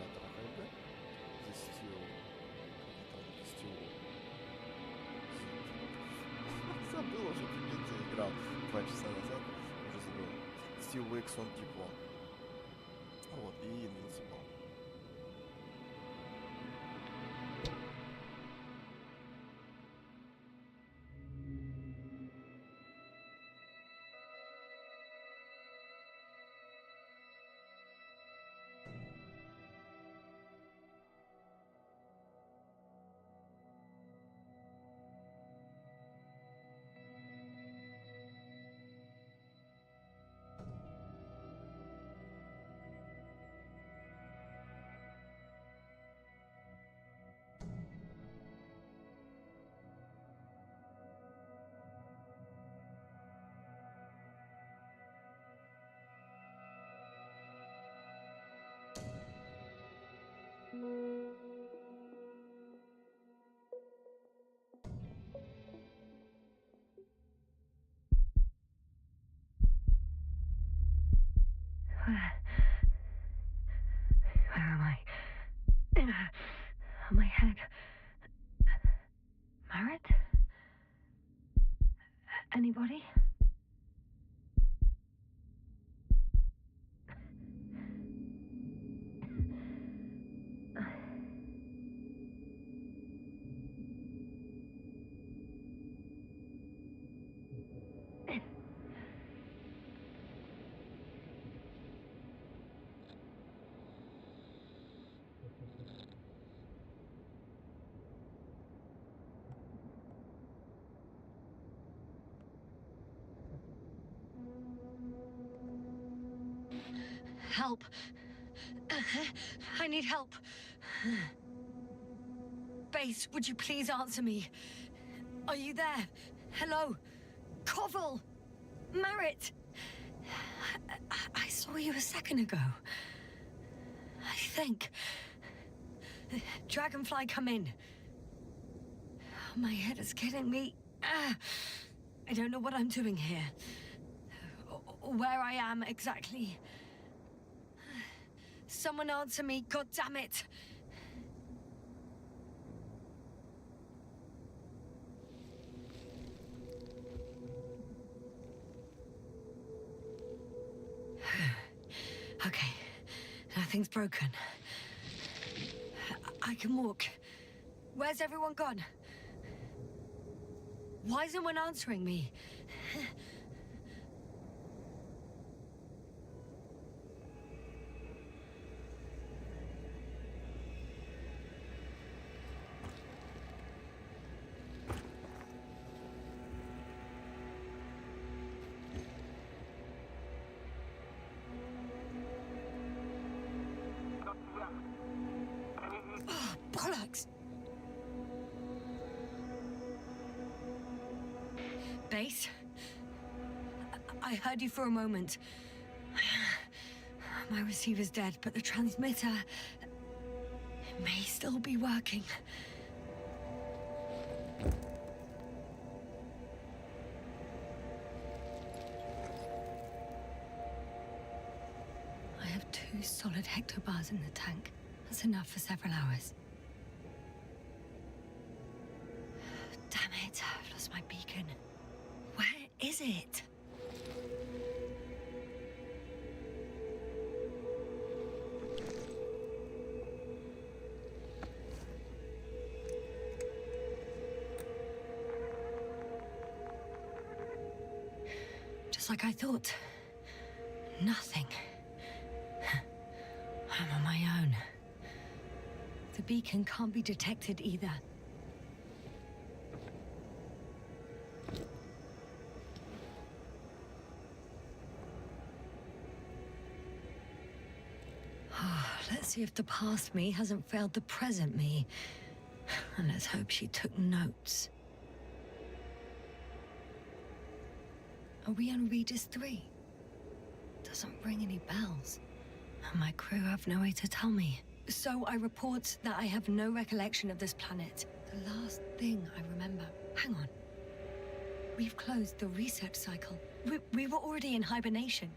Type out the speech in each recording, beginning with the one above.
симулятора ходьбы. The Steel. Забыл уже, прикиньте, играл 2 часа назад, уже забыл. Steel Wakes on Deep One. Вот, и Invincible. Where am I? My head. Marit? Anybody? Help. I need help. Base, would you please answer me? Are you there? Hello? Koval? Marit? I saw you a second ago. I think. Dragonfly, come in. My head is killing me. I don't know what I'm doing here. Or where I am exactly. Someone answer me, God damn it! Okay, nothing's broken. I can walk. Where's everyone gone? Why isn't one answering me? Bollocks! Base? I heard you for a moment. My receiver's dead, but the transmitter may still be working. I have 2 solid hectobars in the tank. That's enough for several hours. Damn it, I've lost my beacon. Where is it? Just like I thought. Nothing. I'm on my own. The beacon can't be detected either. Let's see if the past me hasn't failed the present me. And let's hope she took notes. Are we on Regis 3? Doesn't ring any bells. And my crew have no way to tell me. So I report that I have no recollection of this planet. The last thing I remember... Hang on. We've closed the research cycle. We were already in hibernation.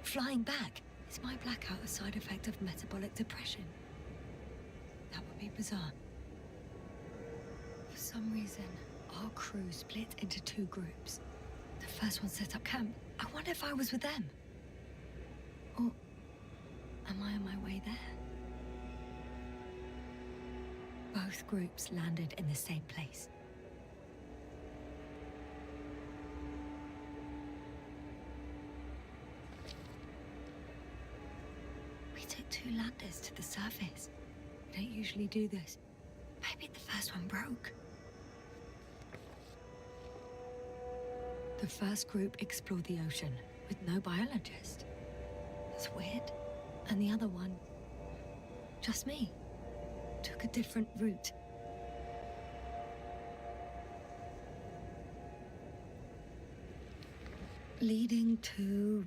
Flying back. Is my blackout a side effect of metabolic depression? That would be bizarre. For some reason, our crew split into two groups. The first one set up camp. I wonder if I was with them. Or am I on my way there? Both groups landed in the same place. We took two landers to the surface. We don't usually do this. Maybe the first one broke. The first group explored the ocean with no biologist. That's weird. And the other one, just me, took a different route. Leading to...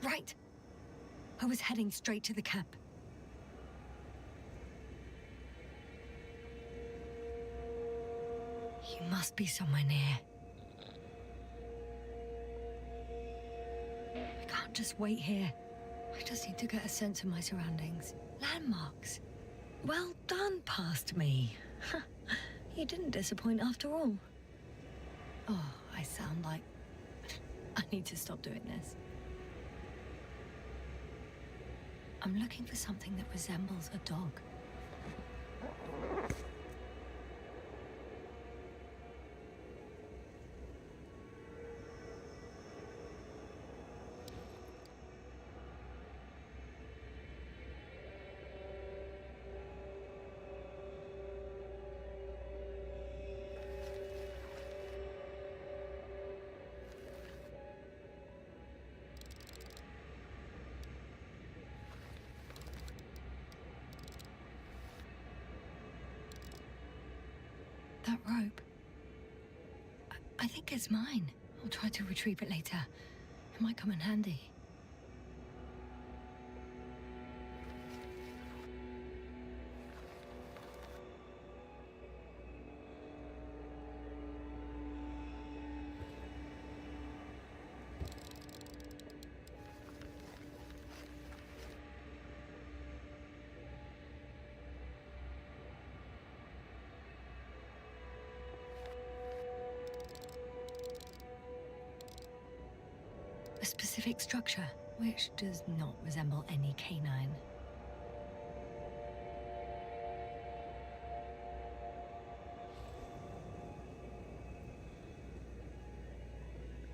Right. I was heading straight to the camp. You must be somewhere near. I can't just wait here. I just need to get a sense of my surroundings. Landmarks. Well done, past me. You didn't disappoint after all. Oh, I sound like... I need to stop doing this. I'm looking for something that resembles a dog. That rope. I think it's mine. I'll try to retrieve it later. It might come in handy. A specific structure, which does not resemble any canine.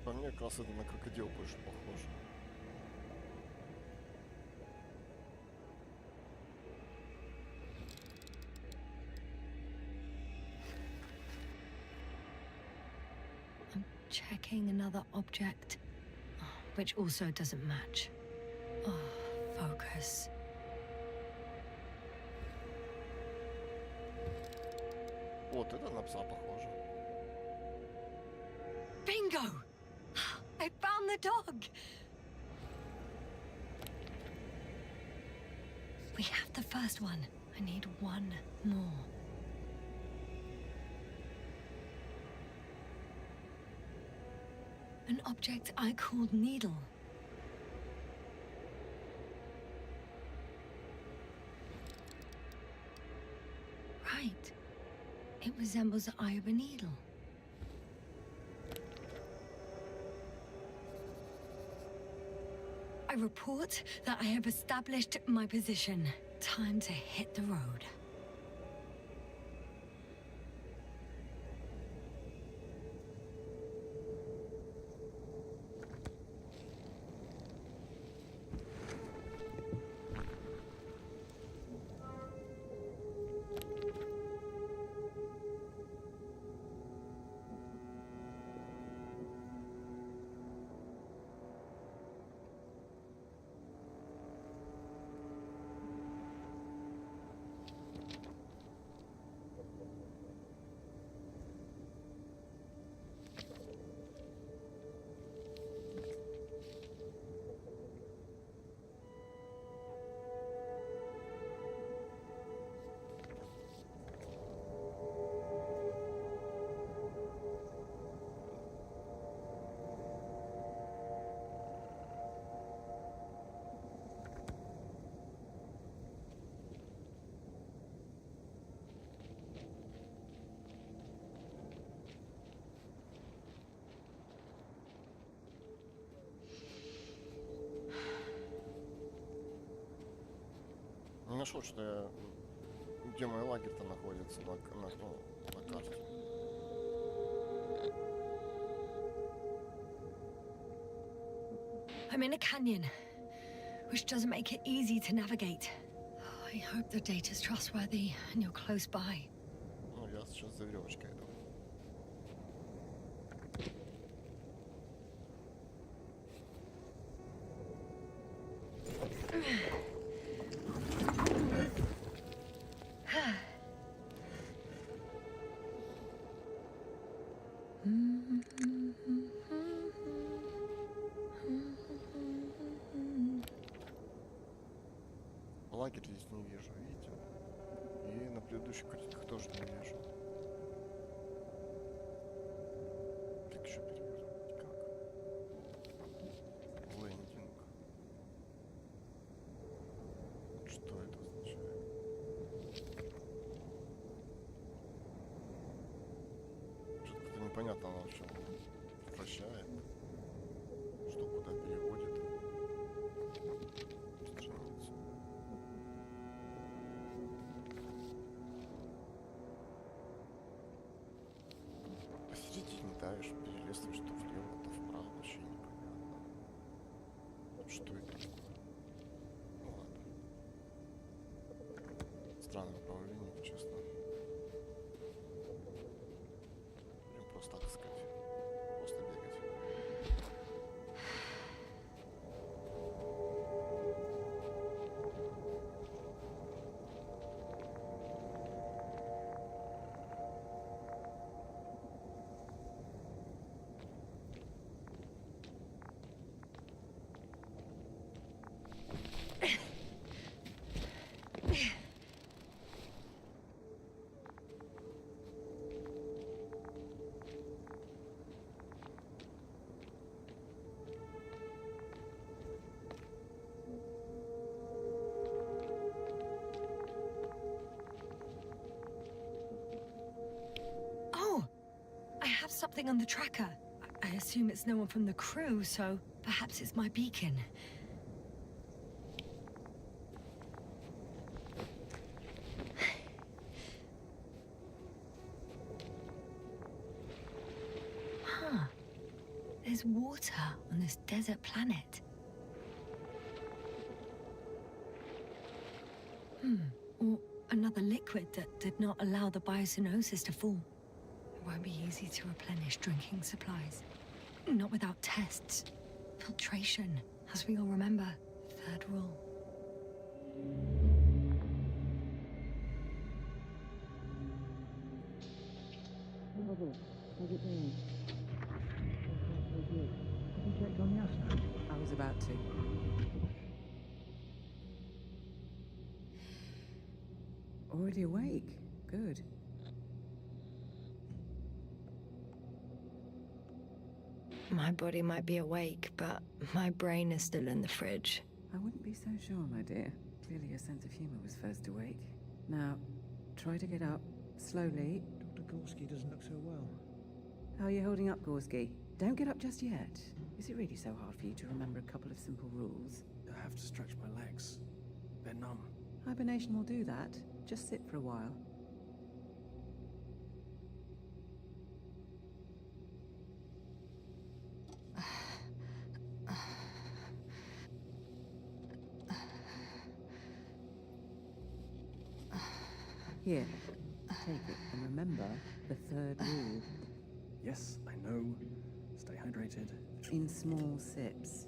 По мне как раз это на крокодил больше похоже. I'm checking another object, which also doesn't match. Oh, focus. Вот это на пса похоже. Bingo! I found the dog! We have the first one. I need one more. An object I called Needle. Right. It resembles the eye of a needle. I report that I have established my position. Time to hit the road. нашел, что я... Где мой лагерь-то находится на карте. I'm in a canyon, which doesn't make it easy to navigate. Oh, I hope the data's trustworthy and you're close by. Ну, я сейчас за веревочкой иду. Лагерь здесь не вижу, видите? И на предыдущих картинках тоже не вижу. Как еще перевернуть? Как? Лендинг. Что это означает? Что-то как-то непонятно она вообще вращает. Что куда переводит. Страницу. Посередине давишь, перелистываешь то влево, то вправо, вообще непонятно. Что это такое? Ну ладно. Странное направление, честно. Будем просто так сказать. Просто бегать. Oh, I have something on the tracker. I assume it's no one from the crew, so perhaps it's my beacon. Huh. There's water on this desert planet. Or another liquid that did not allow the biocenosis to fall. It won't be easy to replenish drinking supplies. Not without tests. Filtration, as we all remember. Third rule. How's it going? Have you checked on Yasna? I was about to. Already awake? Good. My body might be awake, but my brain is still in the fridge. I wouldn't be so sure, my dear. Clearly your sense of humor was first awake. Now, try to get up, slowly. Dr. Gorski doesn't look so well. How are you holding up, Gorski? Don't get up just yet. Is it really so hard for you to remember a couple of simple rules? I have to stretch my legs. They're numb. Hibernation will do that. Just sit for a while. Here, take it, and remember the third rule. Yes, I know. Stay hydrated. In small sips.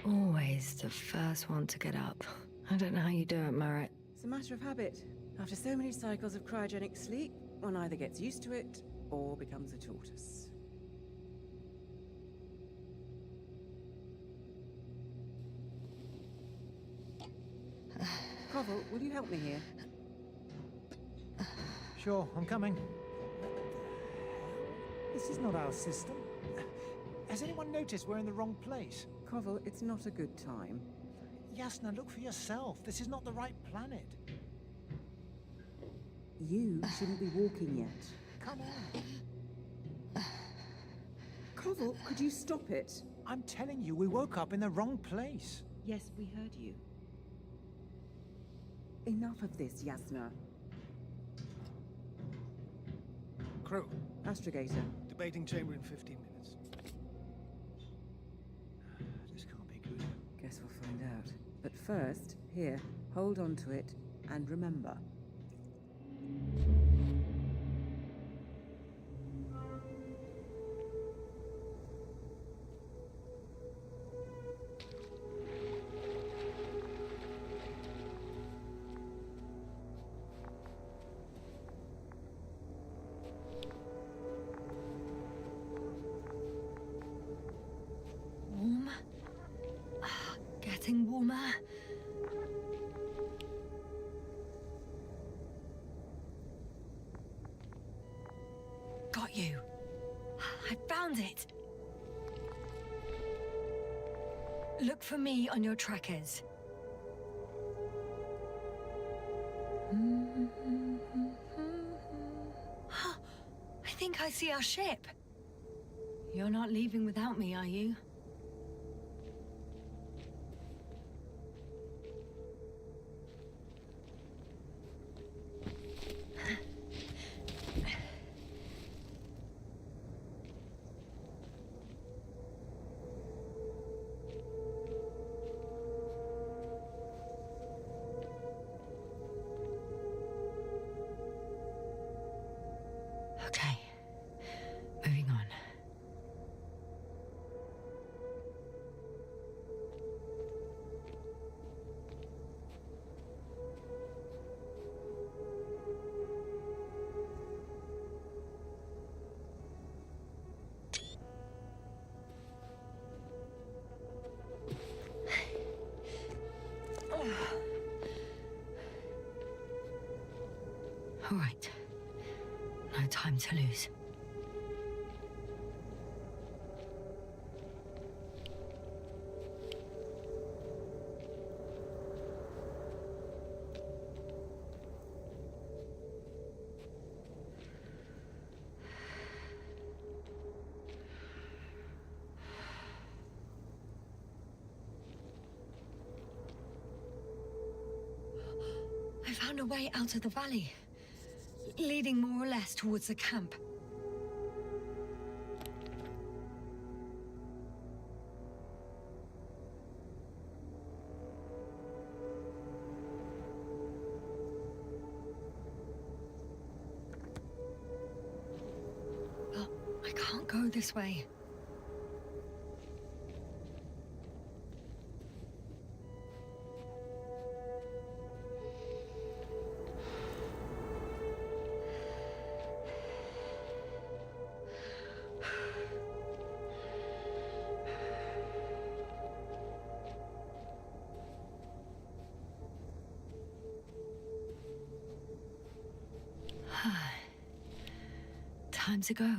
Always the first one to get up. I don't know how you do it, Merritt. It's a matter of habit. After so many cycles of cryogenic sleep, one either gets used to it or becomes a tortoise. Koval, will you help me here? Sure, I'm coming. This is not our system. Has anyone noticed we're in the wrong place? Koval, it's not a good time. Yasna, look for yourself. This is not the right planet. You shouldn't be walking yet. Come on. Koval, could you stop it? I'm telling you, we woke up in the wrong place. Yes, we heard you. Enough of this, Yasna. Crew, Astrogator. debating chamber in 15 minutes. This can't be good. Guess we'll find out. But first, here, hold on to it, and remember. Warm? Getting warmer. Got you. I found it. Look for me on your trackers. I think I see our ship. You're not leaving without me, are you? Okay, moving on. All right. No time to lose. I found a way out of the valley, leading more or less towards the camp. But I can't go this way. Time to go.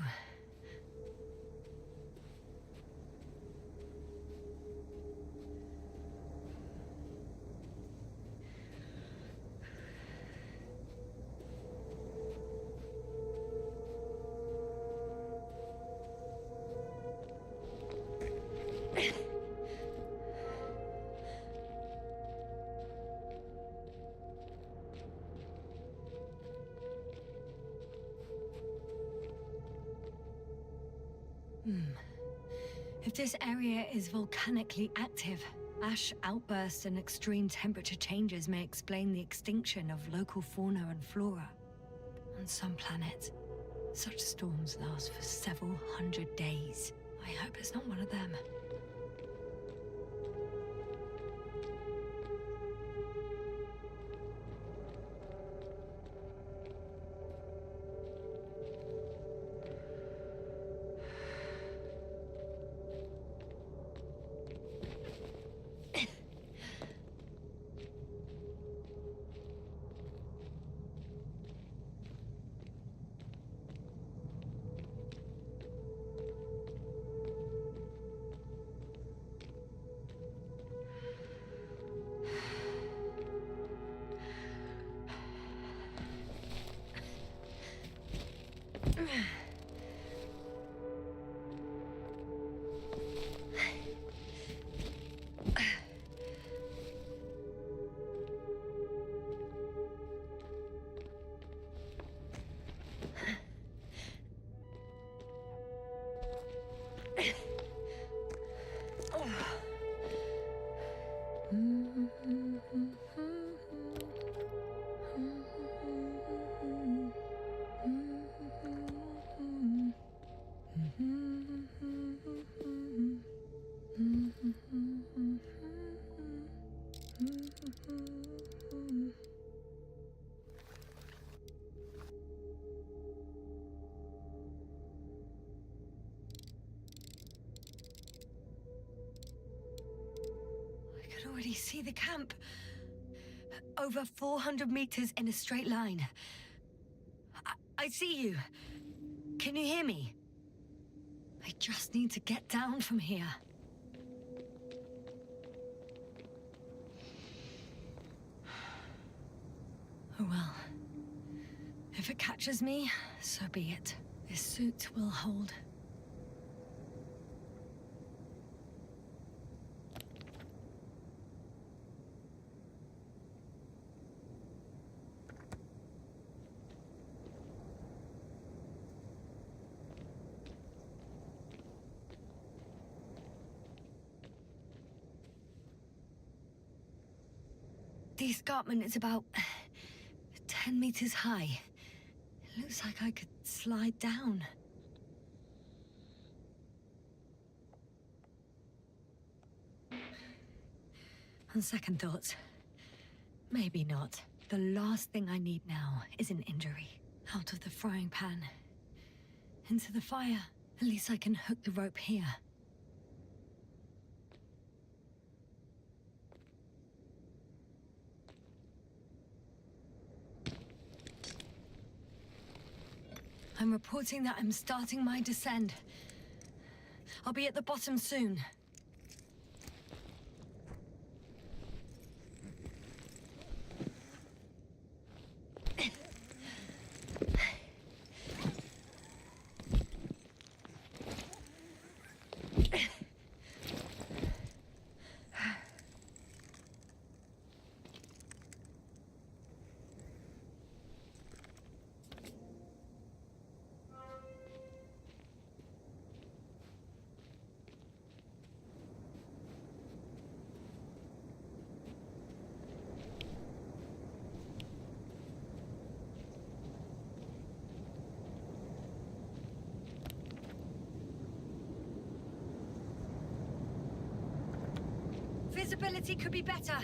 If this area is volcanically active, ash outbursts and extreme temperature changes may explain the extinction of local fauna and flora. On some planets, such storms last for several hundred days. I hope it's not one of them. already see the camp. Over 400 meters in a straight line. I see you. Can you hear me? I just need to get down from here. Oh well. If it catches me, so be it. This suit will hold. The escarpment is about 10 meters high. It looks like I could slide down. On second thoughts, maybe not. The last thing I need now is an injury. Out of the frying pan. Into the fire. At least I can hook the rope here. I'm reporting that I'm starting my descent. I'll be at the bottom soon. Visibility could be better.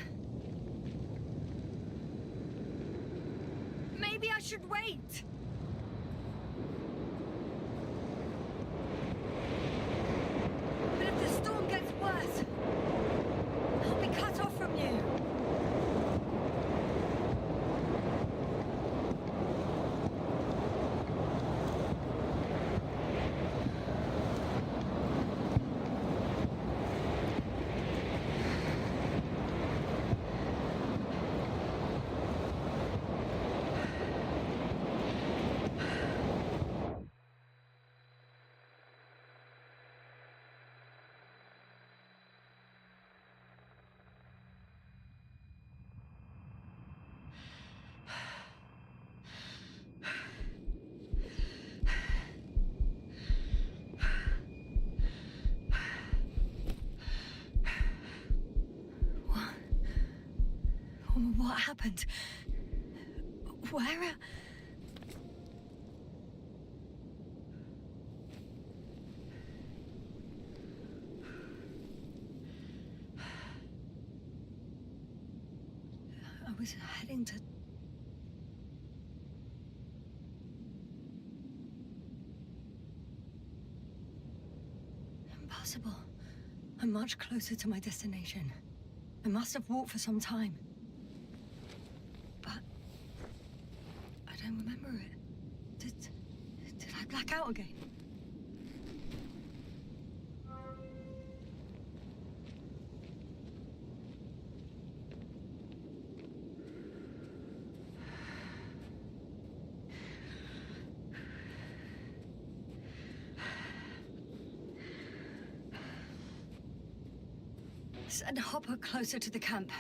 Maybe I should wait. But if the storm gets worse, I'll be cut off from you. What happened? Where? I was heading to... Impossible. I'm much closer to my destination. I must have walked for some time. But... I don't remember it. Did I black out again? Send Hopper closer to the camp.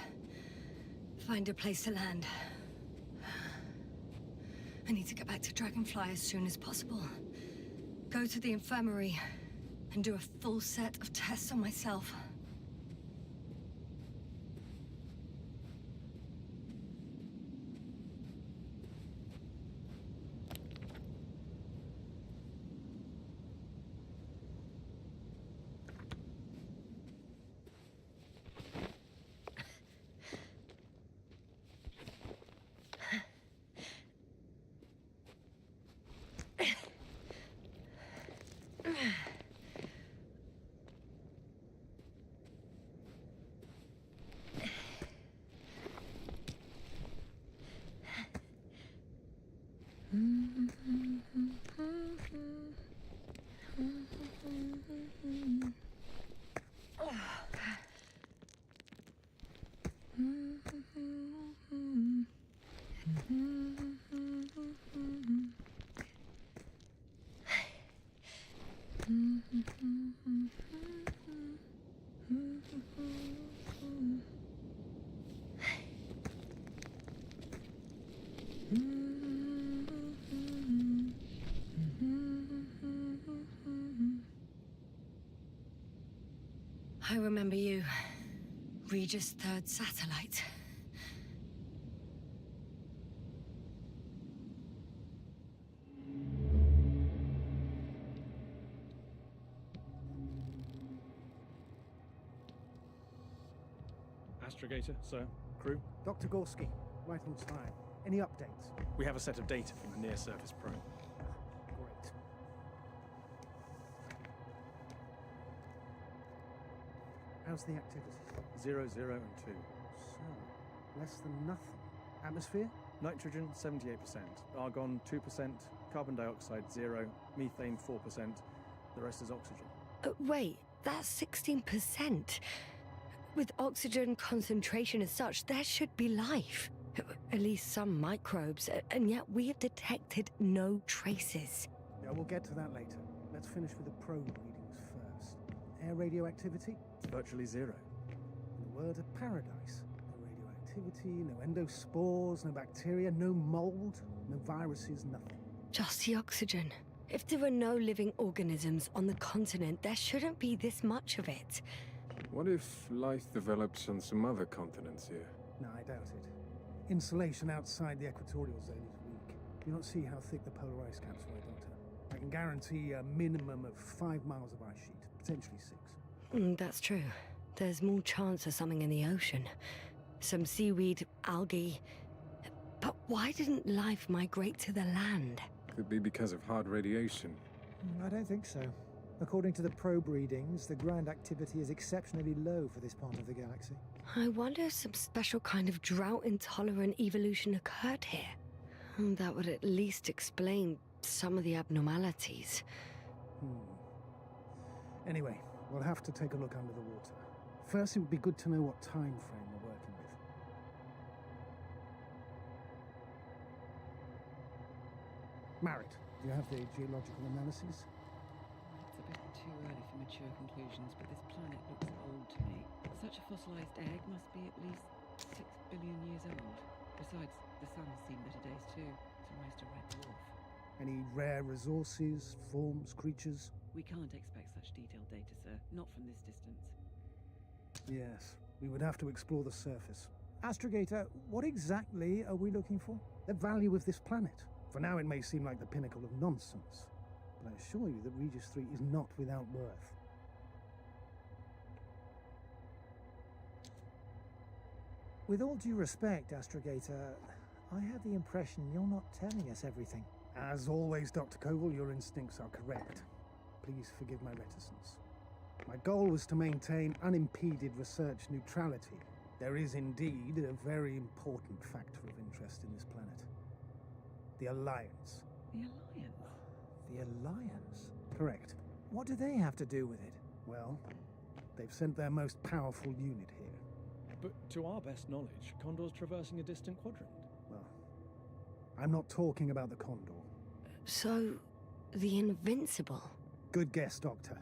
Find a place to land. I need to get back to Dragonfly as soon as possible. Go to the infirmary and do a full set of tests on myself. I remember you. Regis' third satellite. Astrogator, sir. Crew. Dr. Gorski, right on time. Any updates? We have a set of data from the near-surface probe. Great. How's the activity? 0, 0, and 2. So, less than nothing. Atmosphere? Nitrogen, 78%. Argon, 2%. Carbon dioxide, 0. Methane, 4%. The rest is oxygen. Wait, that's 16%. With oxygen concentration as such, there should be life. At least some microbes, and yet we have detected no traces. Yeah, we'll get to that later. Let's finish with the probe readings first. Air radioactivity? It's virtually 0. In a word, a paradise. No radioactivity, no endospores, no bacteria, no mold, no viruses, nothing. Just the oxygen. If there are no living organisms on the continent, there shouldn't be this much of it. What if life develops on some other continents here? No, I doubt it. Insulation outside the equatorial zone is weak. You don't see how thick the polar ice caps were, Doctor. I can guarantee a minimum of 5 miles of ice sheet, potentially 6. That's true. There's more chance of something in the ocean. Some seaweed, algae. But why didn't life migrate to the land? Could be because of hard radiation. I don't think so. According to the probe readings, the ground activity is exceptionally low for this part of the galaxy. I wonder if some special kind of drought-intolerant evolution occurred here. That would at least explain some of the abnormalities. Anyway, we'll have to take a look under the water. First, it would be good to know what time frame we're working with. Marit, do you have the geological analysis? It's a bit too early for mature conclusions, but this planet looks old to me. Such a fossilized egg must be at least 6 billion years old. Besides, the sun has seen better days too. It's almost a red dwarf. Any rare resources, forms, creatures? We can't expect such detailed data, sir. Not from this distance. Yes, we would have to explore the surface. Astrogator, what exactly are we looking for? The value of this planet. For now, it may seem like the pinnacle of nonsense, but I assure you that Regis 3 is not without worth. With all due respect, Astrogator, I have the impression you're not telling us everything. As always, Dr. Koval, your instincts are correct. Please forgive my reticence. My goal was to maintain unimpeded research neutrality. There is indeed a very important factor of interest in this planet. The Alliance. The Alliance? The Alliance? Correct. What do they have to do with it? Well, they've sent their most powerful unit here. But to our best knowledge, Condor's traversing a distant quadrant. Well, I'm not talking about the Condor. So, the Invincible? Good guess, Doctor.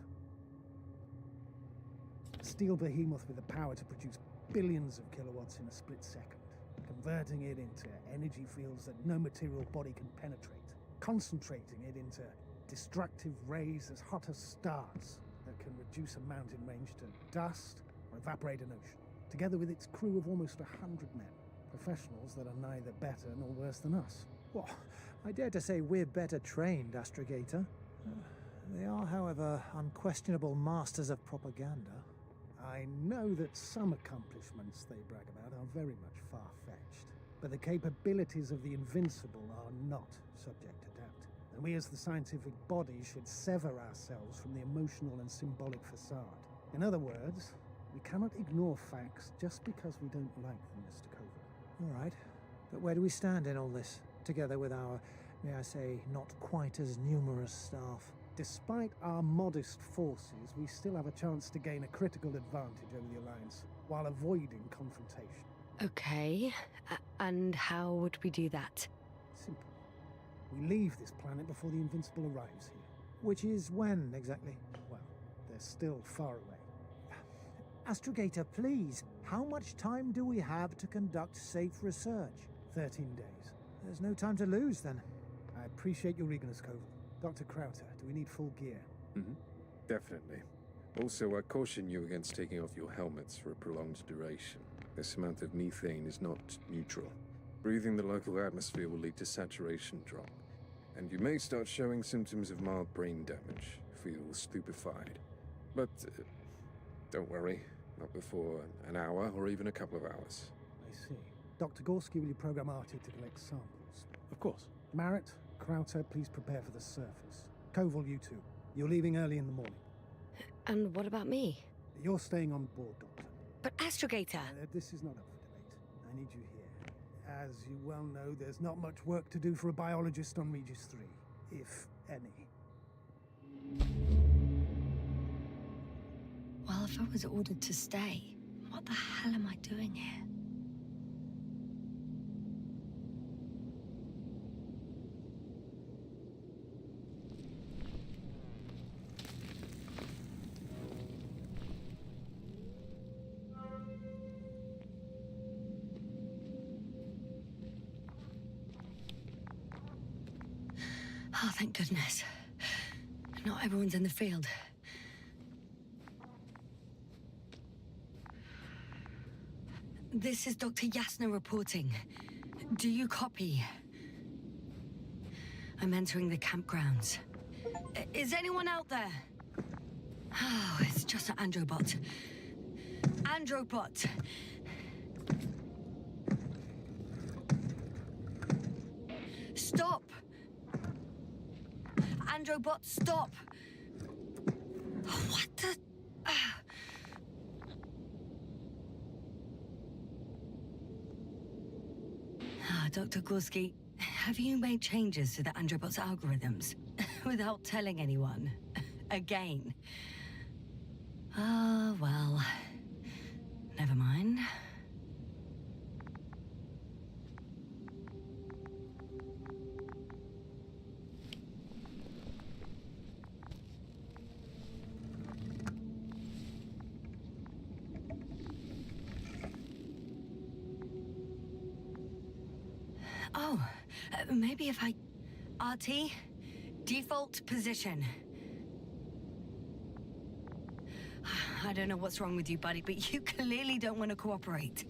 A steel behemoth with the power to produce billions of kilowatts in a split second, converting it into energy fields that no material body can penetrate, concentrating it into destructive rays as hot as stars that can reduce a mountain range to dust or evaporate an ocean, together with its crew of almost 100 men, professionals that are neither better nor worse than us. Well, I dare to say we're better trained, Astrogator. They are, however, unquestionable masters of propaganda. I know that some accomplishments they brag about are very much far-fetched, but the capabilities of the Invincible are not subject to doubt. And we as the scientific body should sever ourselves from the emotional and symbolic facade. In other words, we cannot ignore facts just because we don't like them, Mr. Koval. All right. But where do we stand in all this, together with our may I say, not quite as numerous staff. Despite our modest forces, we still have a chance to gain a critical advantage over the Alliance, while avoiding confrontation. Okay, and how would we do that? Simple. We leave this planet before the Invincible arrives here. Which is when, exactly? Well, they're still far away. Astrogator, please, how much time do we have to conduct safe research? 13 days. There's no time to lose, then. I appreciate your eagerness, Koval. Dr. Krauter, do we need full gear? Definitely. Also, I caution you against taking off your helmets for a prolonged duration. This amount of methane is not neutral. Breathing the local atmosphere will lead to saturation drop, and you may start showing symptoms of mild brain damage, feel stupefied. But don't worry, not before an hour or even a couple of hours. I see. Dr. Gorski, will you program Artie to collect samples? Of course. Marrett, Krauter, please prepare for the surface. Koval, you two. You're leaving early in the morning. And what about me? You're staying on board, Doctor. But Astrogator! This is not up for debate. I need you here. As you well know, there's not much work to do for a biologist on Regis 3, if any. Well, if I was ordered to stay, what the hell am I doing here? Oh, thank goodness. Not everyone's in the field. This is Dr. Yasna reporting. Do you copy? I'm entering the campgrounds. Is anyone out there? Oh, it's just an Androbot. Androbot! Stop! Androbot, stop! What the... Dr. Gorski, have you made changes to the Androbot's algorithms without telling anyone? Again? Oh, well... Never mind. Oh, maybe if I... RT? Default position. I don't know what's wrong with you, buddy, but you clearly don't want to cooperate.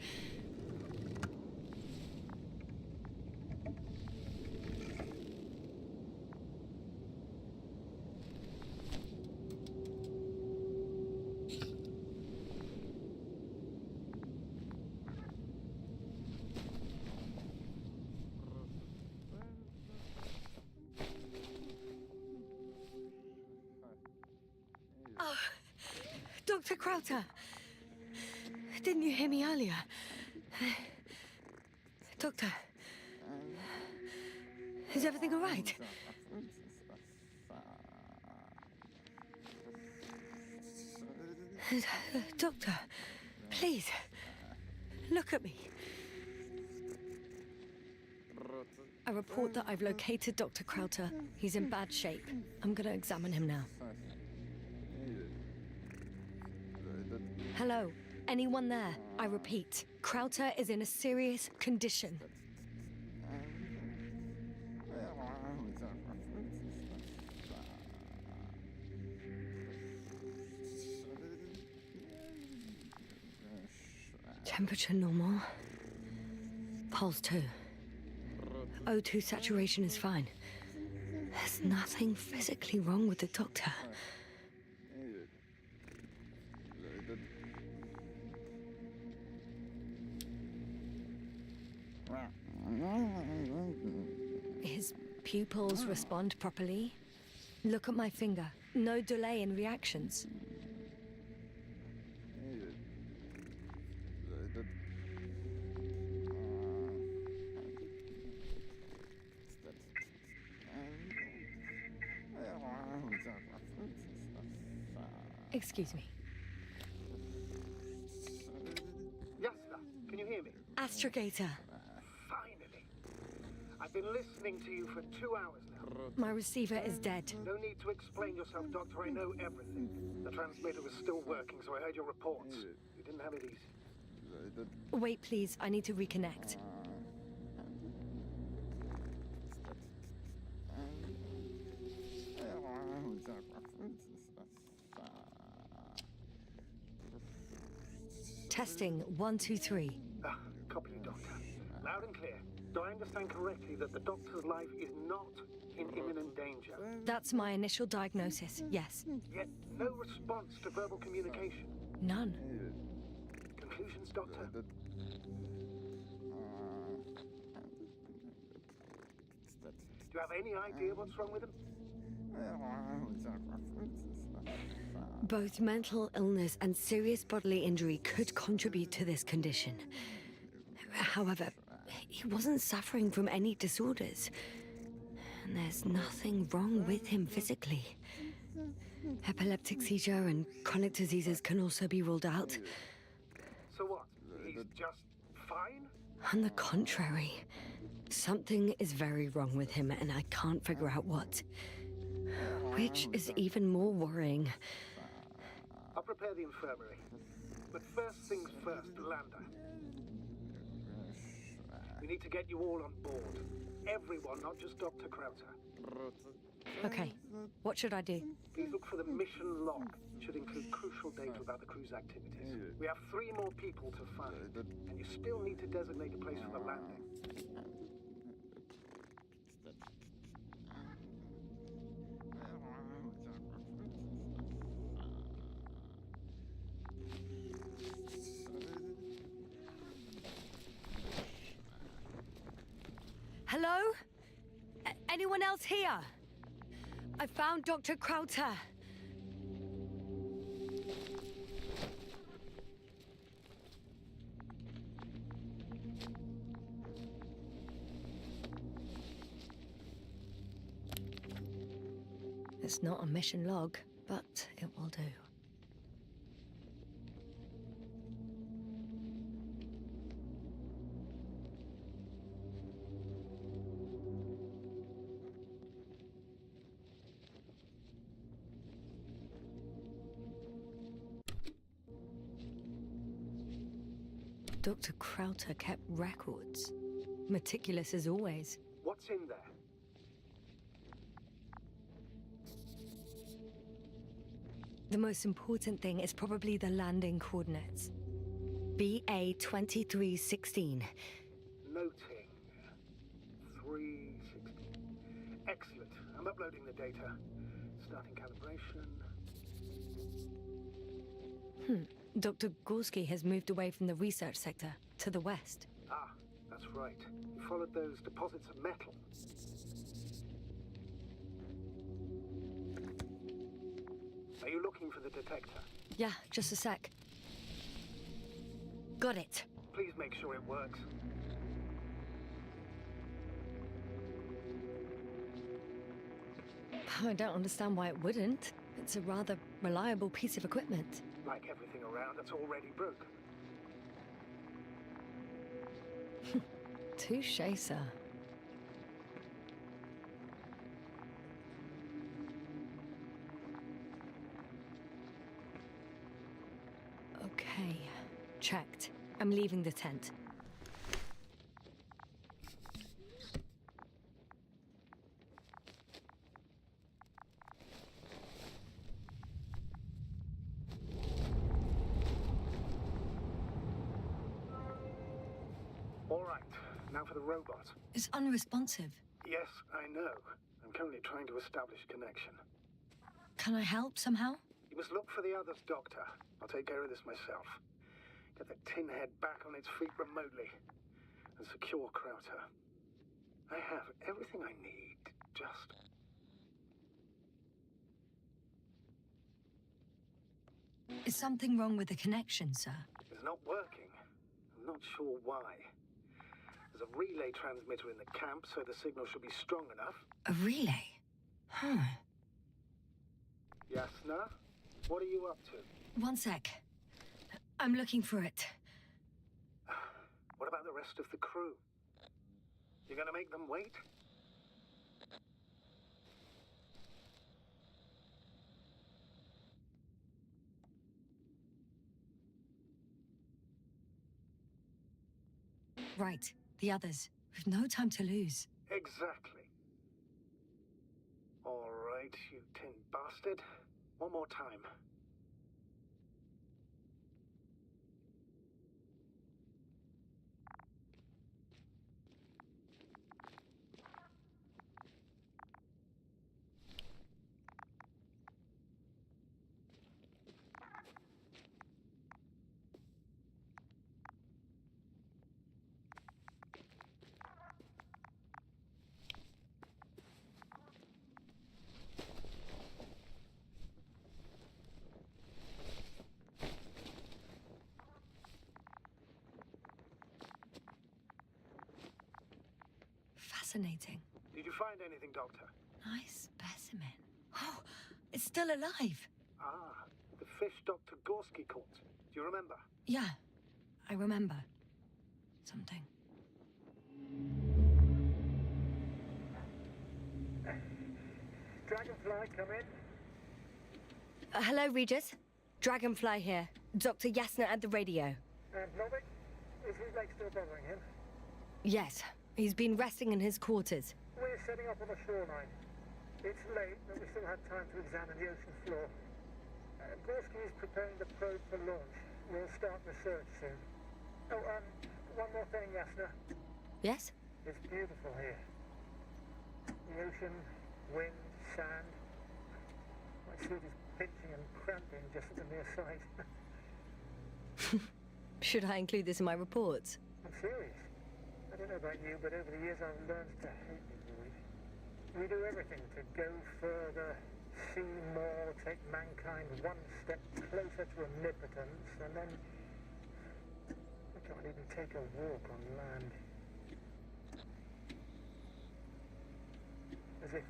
Dr. Krauter! Didn't you hear me earlier? Doctor? Is everything all right? Doctor, please, look at me. I report that I've located Dr. Krauter. He's in bad shape. I'm gonna examine him now. Hello? Anyone there? I repeat, Krauter is in a serious condition. Temperature normal. Pulse 2. O2 saturation is fine. There's nothing physically wrong with the doctor. His pupils respond properly. Look at my finger. No delay in reactions. Excuse me. Yasna, can you hear me? Astrogator. Finally. I've been listening to you for 2 hours now. My receiver is dead. No need to explain yourself, Doctor. I know everything. The transmitter was still working, so I heard your reports. You didn't have it easy. Wait, please. I need to reconnect. Testing 1, 2, 3. Copy you, Doctor. Loud and clear. Do I understand correctly that the Doctor's life is not in imminent danger? That's my initial diagnosis, yes. Yet no response to verbal communication. None. Conclusions, Doctor? Uh, Do you have any idea what's wrong with him? Both mental illness and serious bodily injury could contribute to this condition. However, he wasn't suffering from any disorders. And there's nothing wrong with him physically. Epileptic seizure and chronic diseases can also be ruled out. So what? He's just fine? On the contrary, something is very wrong with him and I can't figure out what. Which is even more worrying. I'll prepare the infirmary. But first things first, Lander. We need to get you all on board. Everyone, not just Dr. Krauter. Okay, what should I do? Please look for the mission log. It should include crucial data about the crew's activities. We have 3 more people to find, and you still need to designate a place for the landing. Hello? Anyone else here? I found Dr. Krauter. It's not a mission log, but it will do. Dr. Krauter kept records. Meticulous as always. What's in there? The most important thing is probably the landing coordinates. BA 2316. Noting. 316. Excellent. I'm uploading the data. Starting calibration. Dr. Gorski has moved away from the research sector to the west. Ah, that's right. You followed those deposits of metal. Are you looking for the detector? Yeah, just a sec. Got it. Please make sure it works. I don't understand why it wouldn't. It's a rather reliable piece of equipment. Like everything around that's already broken. Touche, sir. Okay, checked. I'm leaving the tent. All right, now for the robot. It's unresponsive. Yes, I know. I'm currently trying to establish a connection. Can I help somehow? You must look for the others, Doctor. I'll take care of this myself. Get the tin head back on its feet remotely. And secure Krauter. I have everything I need. Just... Is something wrong with the connection, sir? It's not working. I'm not sure why. There's a relay transmitter in the camp, so the signal should be strong enough. A relay? Huh. Yasna? What are you up to? One sec. I'm looking for it. What about the rest of the crew? You're gonna make them wait? Right, the others. We've no time to lose. Exactly. All right, you tin bastard. One more time. Fascinating. Did you find anything, Doctor? Nice specimen. Oh, it's still alive. Ah, the fish Dr. Gorski caught. Do you remember? Yeah, I remember. Something. Dragonfly, come in. Hello, Regis. Dragonfly here. Dr. Yasna at the radio. And Novik? Is his leg still bothering him? Yes, he's been resting in his quarters. We're setting up on the shoreline. It's late, but we still have time to examine the ocean floor. Gorski is preparing the probe for launch. We'll start research soon. Oh, one more thing, Yasna. Yes? It's beautiful here. The ocean, wind, sand. My suit is pinching and cramping just at the mere sight. Should I include this in my reports? I'm serious. I don't know about you, but over the years I've learned to hate the void. We do everything to go further, see more, take mankind one step closer to omnipotence, and then we can't even take a walk on land. As if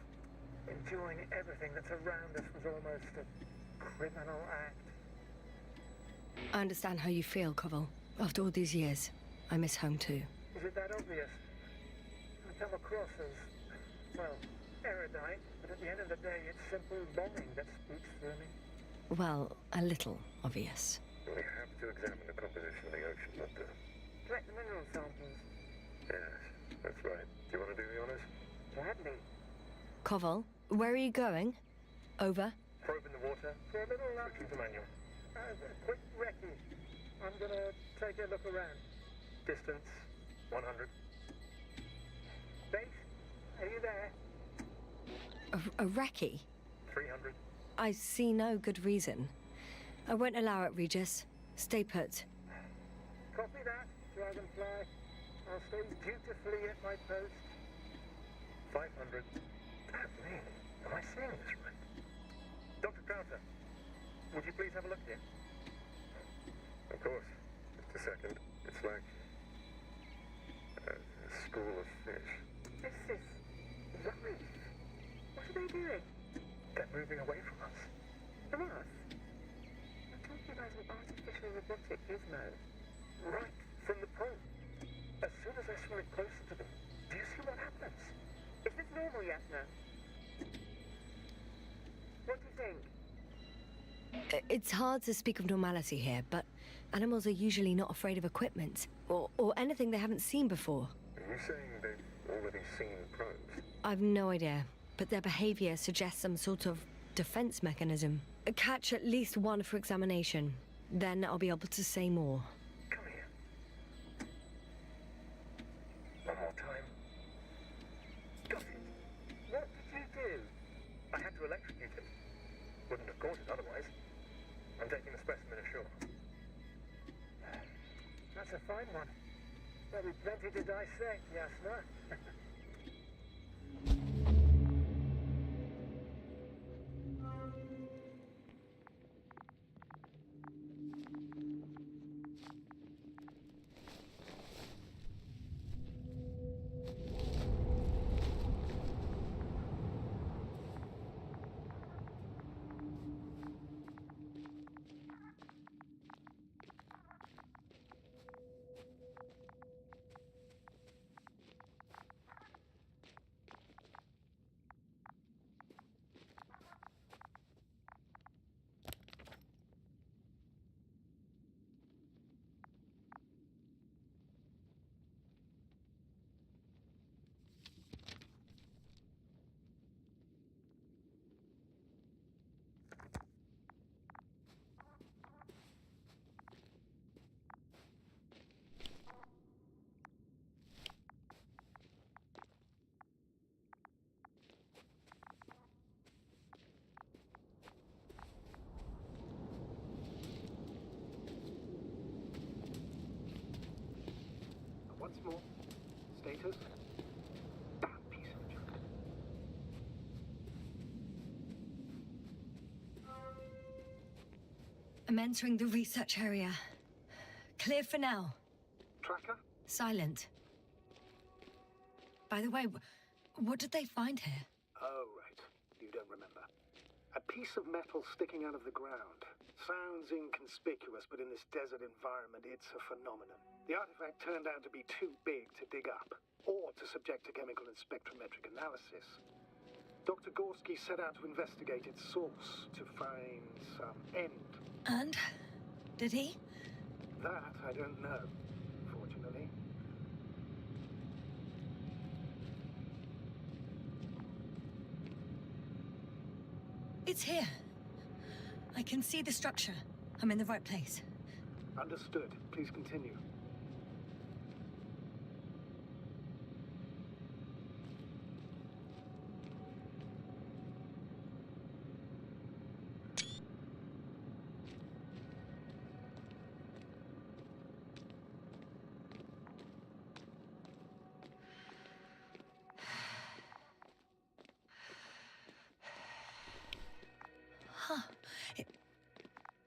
enjoying everything that's around us was almost a criminal act. I understand how you feel, Koval. After all these years, I miss home too. Is it that obvious? I come across as, well, erudite, but at the end of the day, it's simple longing that speaks through me. Well, a little obvious. We have to examine the composition of the ocean, Doctor. Collect the mineral samples. Yes, that's right. Do you want to do the honors? Gladly. Koval, where are you going? Over. Probe in the water. For a little Retrieve the manual. a quick recce. I'm gonna take a look around. Distance, 100. Base, are you there? A recce? 300. I see no good reason. I won't allow it, Regis. Stay put. Copy that, Dragonfly. I'll stay dutifully at my post. 500. Damn me, am I seeing this right? Dr. Crowther, would you please have a look here? Of course. Just a second. It's like a school of fish. This is life. What are they doing? They're moving away from us. From us? I'm talking about an artificial robotic gizmo. Right from the probe. As soon as I swim it closer to them, do you see what happens? Is this normal, Yasna? What do you think? It's hard to speak of normality here, but animals are usually not afraid of equipment or anything they haven't seen before. Are you saying they've already seen probes? I've no idea, but their behavior suggests some sort of defense mechanism. Catch at least one for examination. Then I'll be able to say more. Come here. One more time. Got it. What did you do? I had to electrocute it. Wouldn't have caught it otherwise. I'm taking the specimen ashore. That's a fine one. There'll be plenty to dissect, Yasna. I'm entering the research area. Clear for now. Tracker? Silent. By the way, what did they find here? Oh, right. You don't remember. A piece of metal sticking out of the ground. Sounds inconspicuous, but in this desert environment, it's a phenomenon. The artifact turned out to be too big to dig up, or to subject to chemical and spectrometric analysis. Dr. Gorski set out to investigate its source, to find some end. And? Did he? That I don't know, fortunately. It's here. I can see the structure. I'm in the right place. Understood. Please continue. Huh.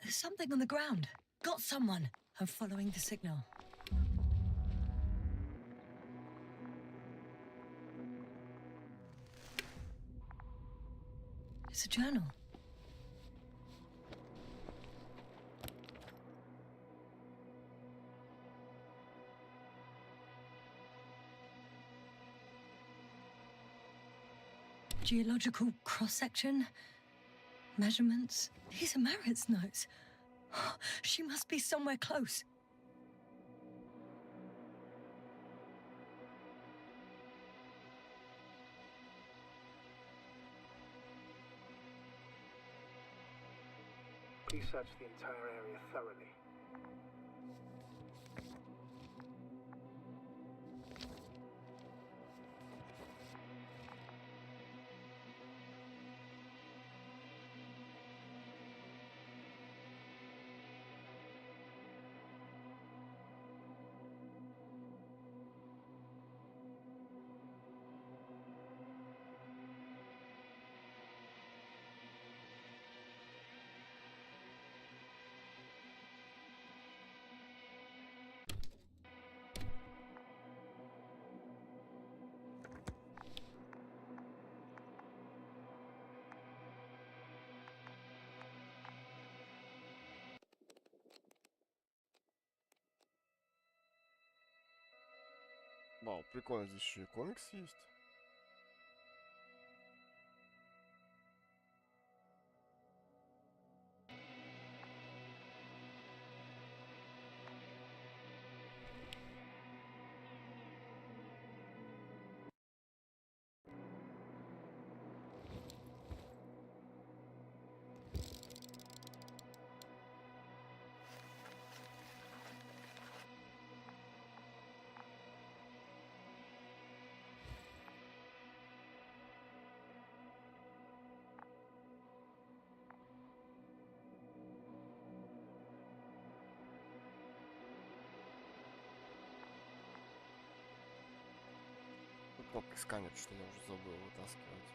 There's something on the ground. Got someone. I'm following the signal. It's a journal. Geological cross-section. Measurements. These are Marit's notes. She must be somewhere close. Please search the entire area thoroughly. Вау, прикольно, здесь еще и комикс есть. Кнопка сканер, что я уже забыл вытаскивать.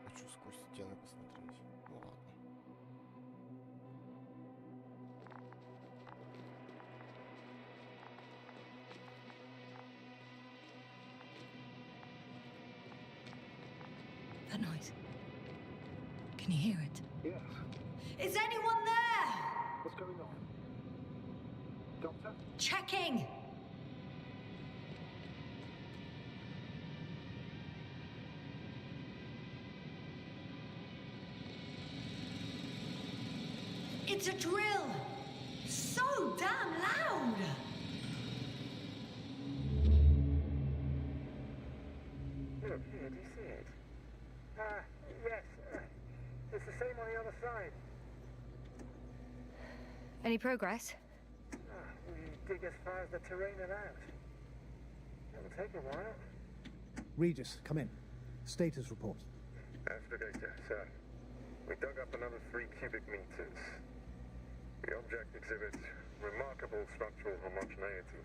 Хочу сквозь стены посмотреть. Ну ладно. That noise. Can you hear it? Yes. Is anyone there? What's going on? Doctor? Checking. It's a drill! So damn loud! Look, here, do you see it? Yes. It's the same on the other side. Any progress? We dig as far as the terrain allows. It'll take a while. Regis, come in. Status report. Astrogator, sir. We dug up another 3 cubic meters. The object exhibits remarkable structural homogeneity.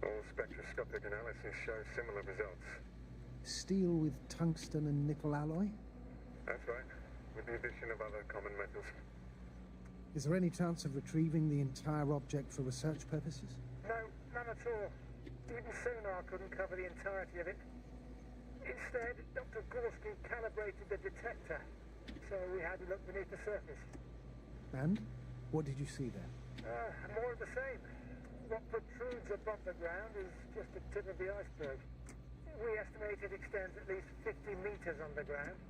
All spectroscopic analysis shows similar results. Steel with tungsten and nickel alloy? That's right, with the addition of other common metals. Is there any chance of retrieving the entire object for research purposes? No, none at all. Even sonar couldn't cover the entirety of it. Instead, Dr. Gorski calibrated the detector, so we had to look beneath the surface. And? What did you see there? More of the same. What protrudes above the ground is just the tip of the iceberg. We estimate it extends at least 50 meters underground.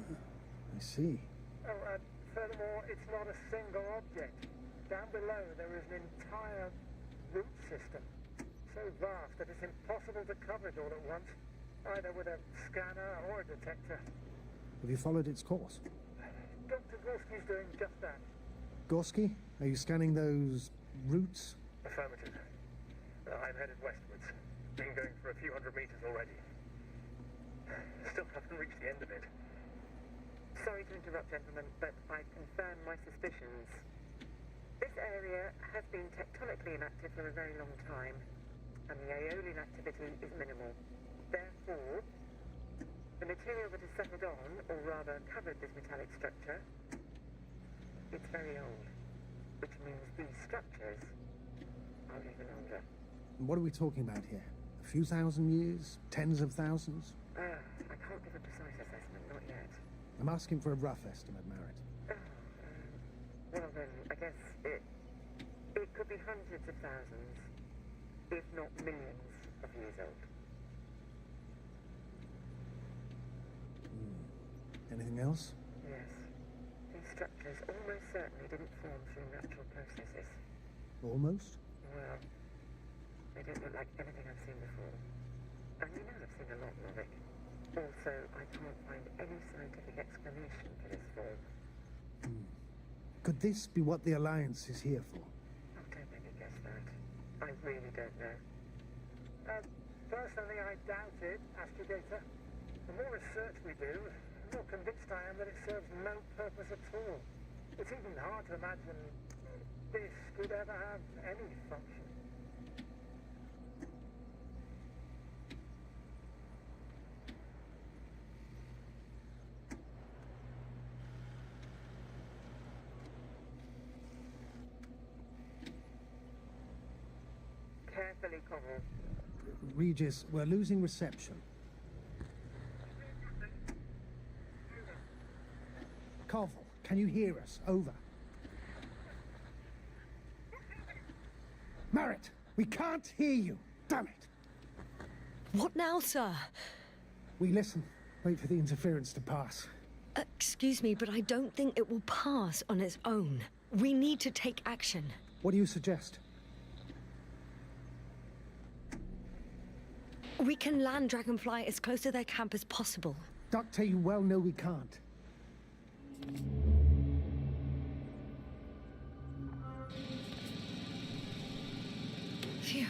I see. Oh, and furthermore, it's not a single object. Down below, there is an entire root system. So vast that it's impossible to cover it all at once, either with a scanner or a detector. Have you followed its course? Dr. Gorski's doing just that. Gorski, are you scanning those roots? Affirmative. I'm headed westwards. Been going for a few hundred meters already. Still haven't reached the end of it. Sorry to interrupt, gentlemen, but I've confirmed my suspicions. This area has been tectonically inactive for a very long time, and the aeolian activity is minimal. Therefore, the material that has settled on, or rather covered this metallic structure, it's very old, which means these structures are even older. What are we talking about here? A few thousand years? Tens of thousands? I can't give a precise assessment, not yet. I'm asking for a rough estimate, Merritt. Well then, I guess it could be hundreds of thousands, if not millions of years old. Anything else? Yes. These structures almost certainly didn't form through natural processes. Almost? Well, they don't look like anything I've seen before. And you know I've seen a lot of it. Also, I can't find any scientific explanation for this form. Could this be what the Alliance is here for? Oh, don't make me guess that. I really don't know. Personally, I doubt it, Astrogator. The more research we do, the more convinced I am that it serves no purpose at all. It's even hard to imagine this could ever have any function. Carefully, Connell. Regis, we're losing reception. Koval, can you hear us? Over. Merritt, we can't hear you. Damn it. What now, sir? We listen. Wait for the interference to pass. Excuse me, but I don't think it will pass on its own. We need to take action. What do you suggest? We can land Dragonfly as close to their camp as possible. Doctor, you well know we can't. Phew.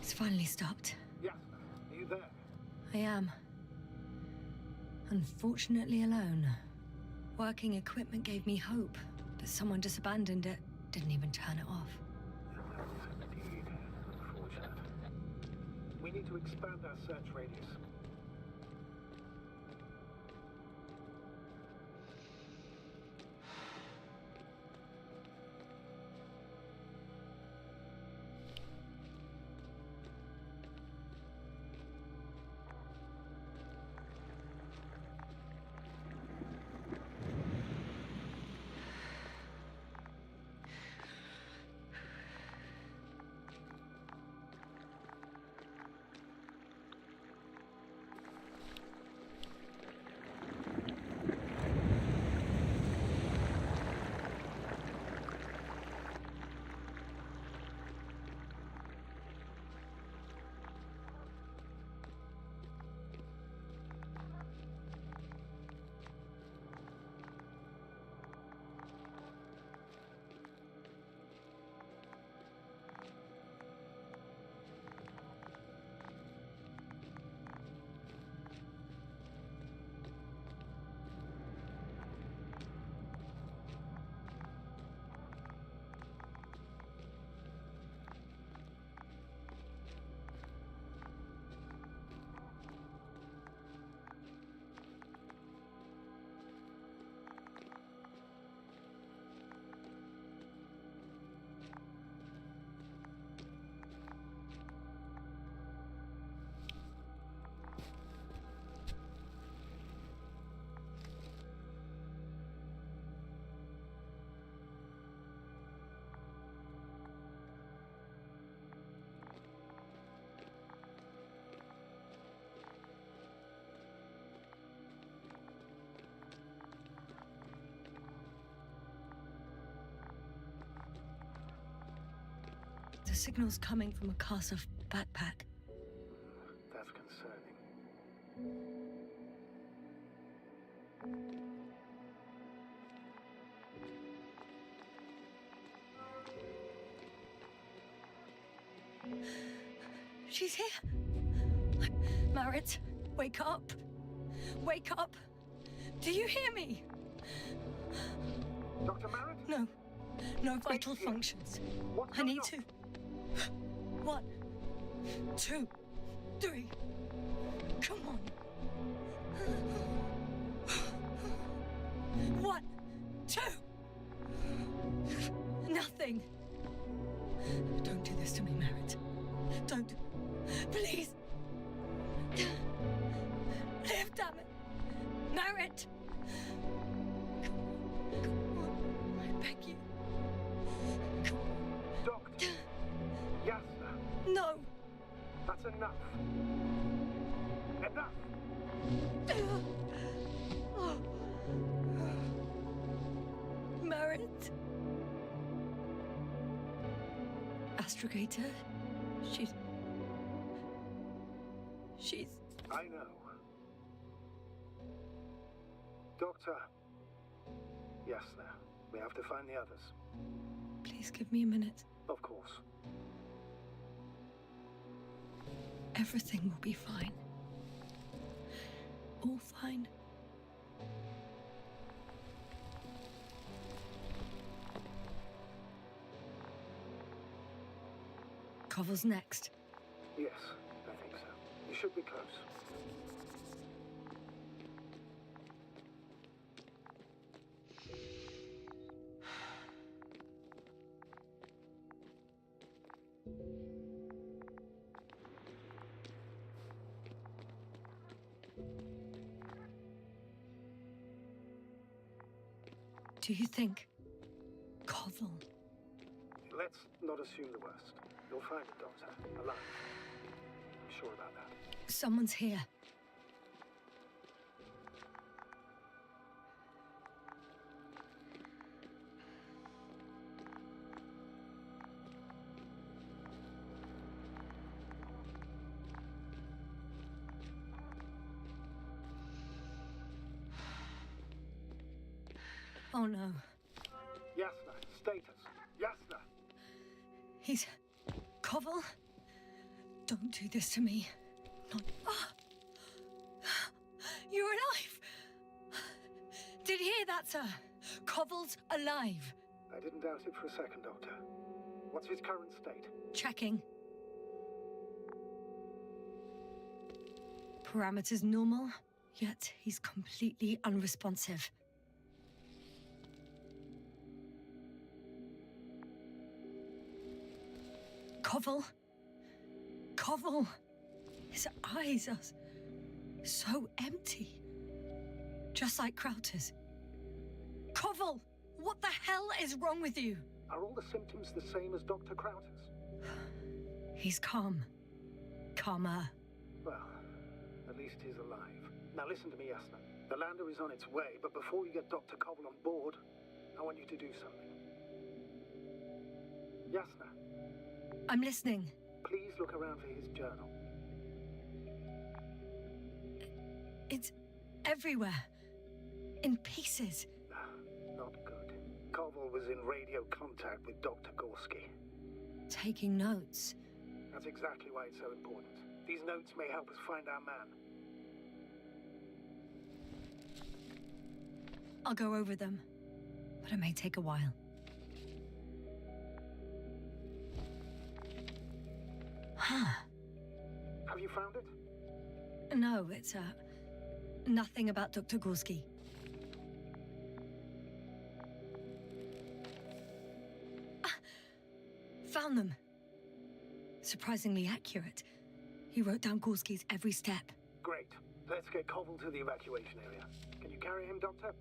It's finally stopped. Yes, are you there? I am. Unfortunately alone. Working equipment gave me hope, but someone just abandoned it. Didn't even turn it off. Indeed. Unfortunate. We need to expand our search radius. The signal's coming from a castle backpack. That's concerning. She's here. Marit, wake up. Wake up. Do you hear me? Dr. Marit? No. No vital functions. What's I need going to. 1, 2, 3. Come on. 1, 2. Nothing. Don't do this to me, Marit. Don't. Please. Live, damn it. Marit. Come on. I beg you. Come on. Doctor. Yasna. No. That's enough. Enough. Marit. Astrogator. She's... I know. Doctor. Yasna. We have to find the others. Please give me a minute. Of course. Everything will be fine. All fine. Koval's next. Yes, I think so. You should be close. Do you think Koval? Let's not assume the worst. You'll find the doctor alive. I'm sure about that. Someone's here. Oh no. Yasna, status. Yasna. He's... Koval? Don't do this to me. Not... Ah! You're alive! Did you hear that, sir? Koval's alive. I didn't doubt it for a second, Doctor. What's his current state? Checking. Parameters normal, yet he's completely unresponsive. Koval? Koval! His eyes are so empty. Just like Krauter's. Koval! What the hell is wrong with you? Are all the symptoms the same as Dr. Krauter's? He's calm. Calmer. Well, at least he's alive. Now listen to me, Yasna. The lander is on its way, but before you get Dr. Koval on board, I want you to do something. Yasna, I'm listening. please look around for his journal. It's everywhere. In pieces. Not good. Koval was in radio contact with Dr. Gorski. Taking notes. That's exactly why it's so important. These notes may help us find our man. I'll go over them, but it may take a while. Huh. Have you found it? No, it's, nothing about Dr. Gorski. Found them. Surprisingly accurate. He wrote down Gorski's every step. Great. Let's get Koval to the evacuation area. Can you carry him, Doctor?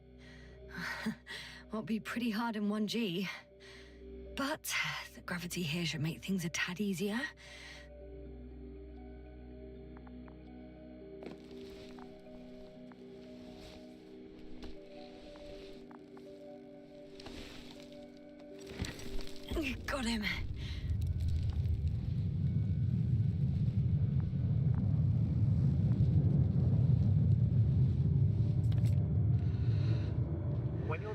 Won't be pretty hard in 1G. But the gravity here should make things a tad easier. Got him.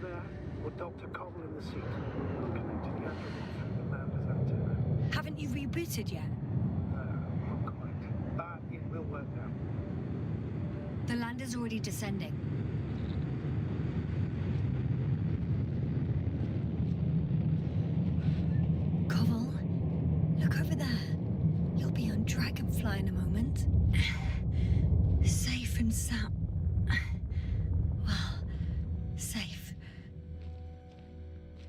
you're there, with Dr. Cobble in the seat, I'm connecting the Andromeda through the lander's antenna. Haven't you rebooted yet? Not quite. But it will work now. The lander's already descending. Cobble, look over there. You'll be on Dragonfly in a moment. Safe and sound. Well, safe.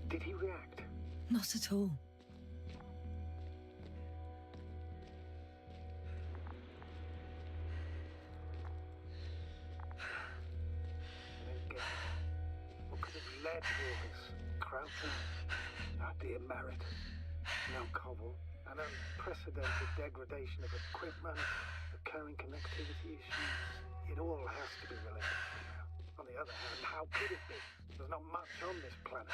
Did he react? Not at all. What could have led to all this? Krauser? Our dear Merritt. Now Cobble. An unprecedented degradation of equipment, recurring connectivity issues. It all has to be related somehow. On the other hand, how could it be? There's not much on this planet.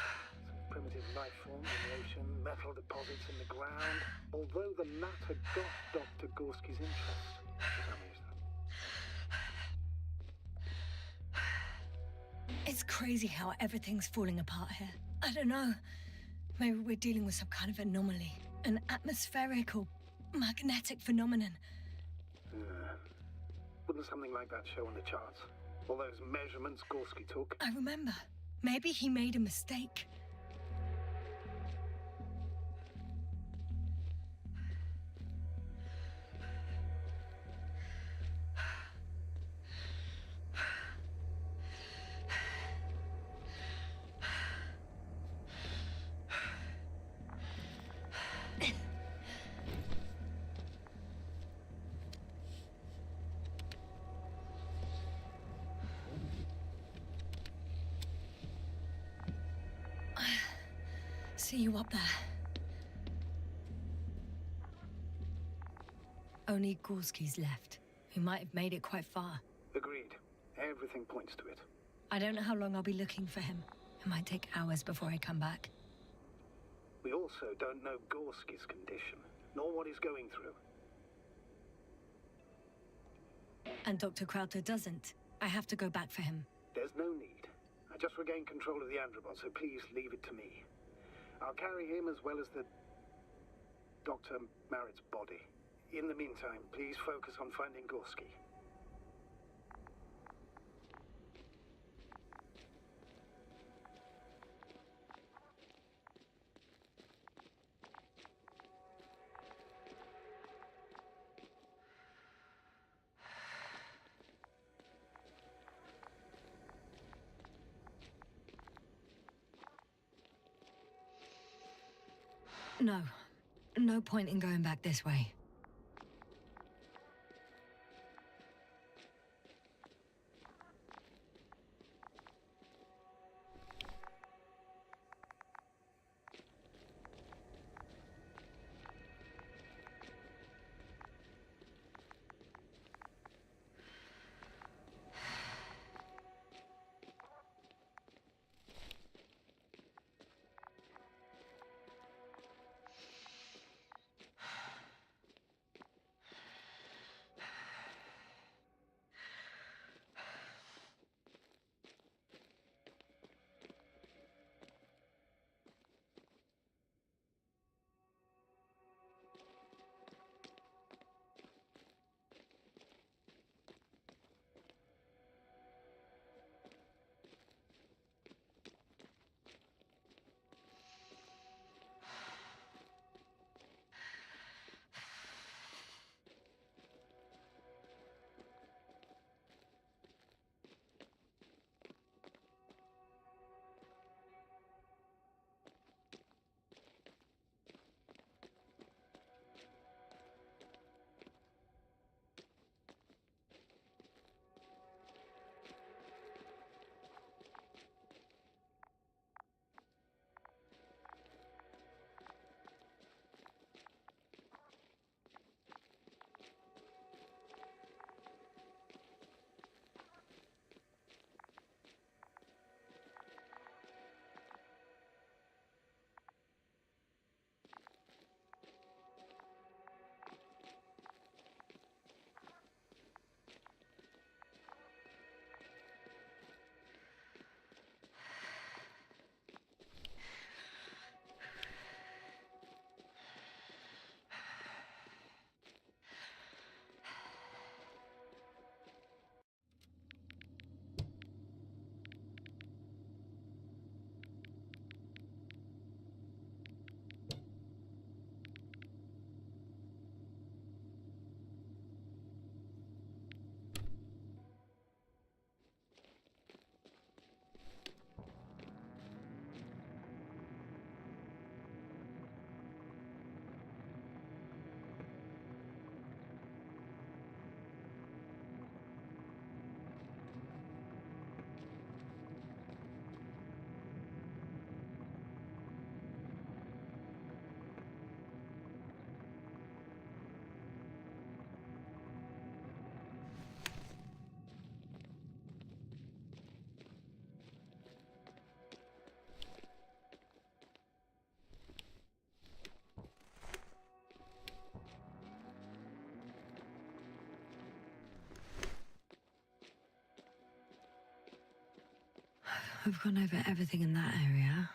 Some primitive life forms in the ocean, metal deposits in the ground. Although the latter got Dr. Gorski's interest, for some reason. It's crazy how everything's falling apart here. I don't know. Maybe we're dealing with some kind of anomaly. An atmospheric or magnetic phenomenon. Wouldn't something like that show on the charts? All those measurements Gorski took? I remember. Maybe he made a mistake. See you up there. Only Gorski's left. He might have made it quite far. Agreed. Everything points to it. I don't know how long I'll be looking for him. It might take hours before I come back. We also don't know Gorski's condition, nor what he's going through. And Dr. Krauter doesn't. I have to go back for him. There's no need. I just regained control of the Androbot, so please leave it to me. I'll carry him as well as the Dr. Merritt's body. In the meantime, please focus on finding Gorski. No. No point in going back this way. I've gone over everything in that area.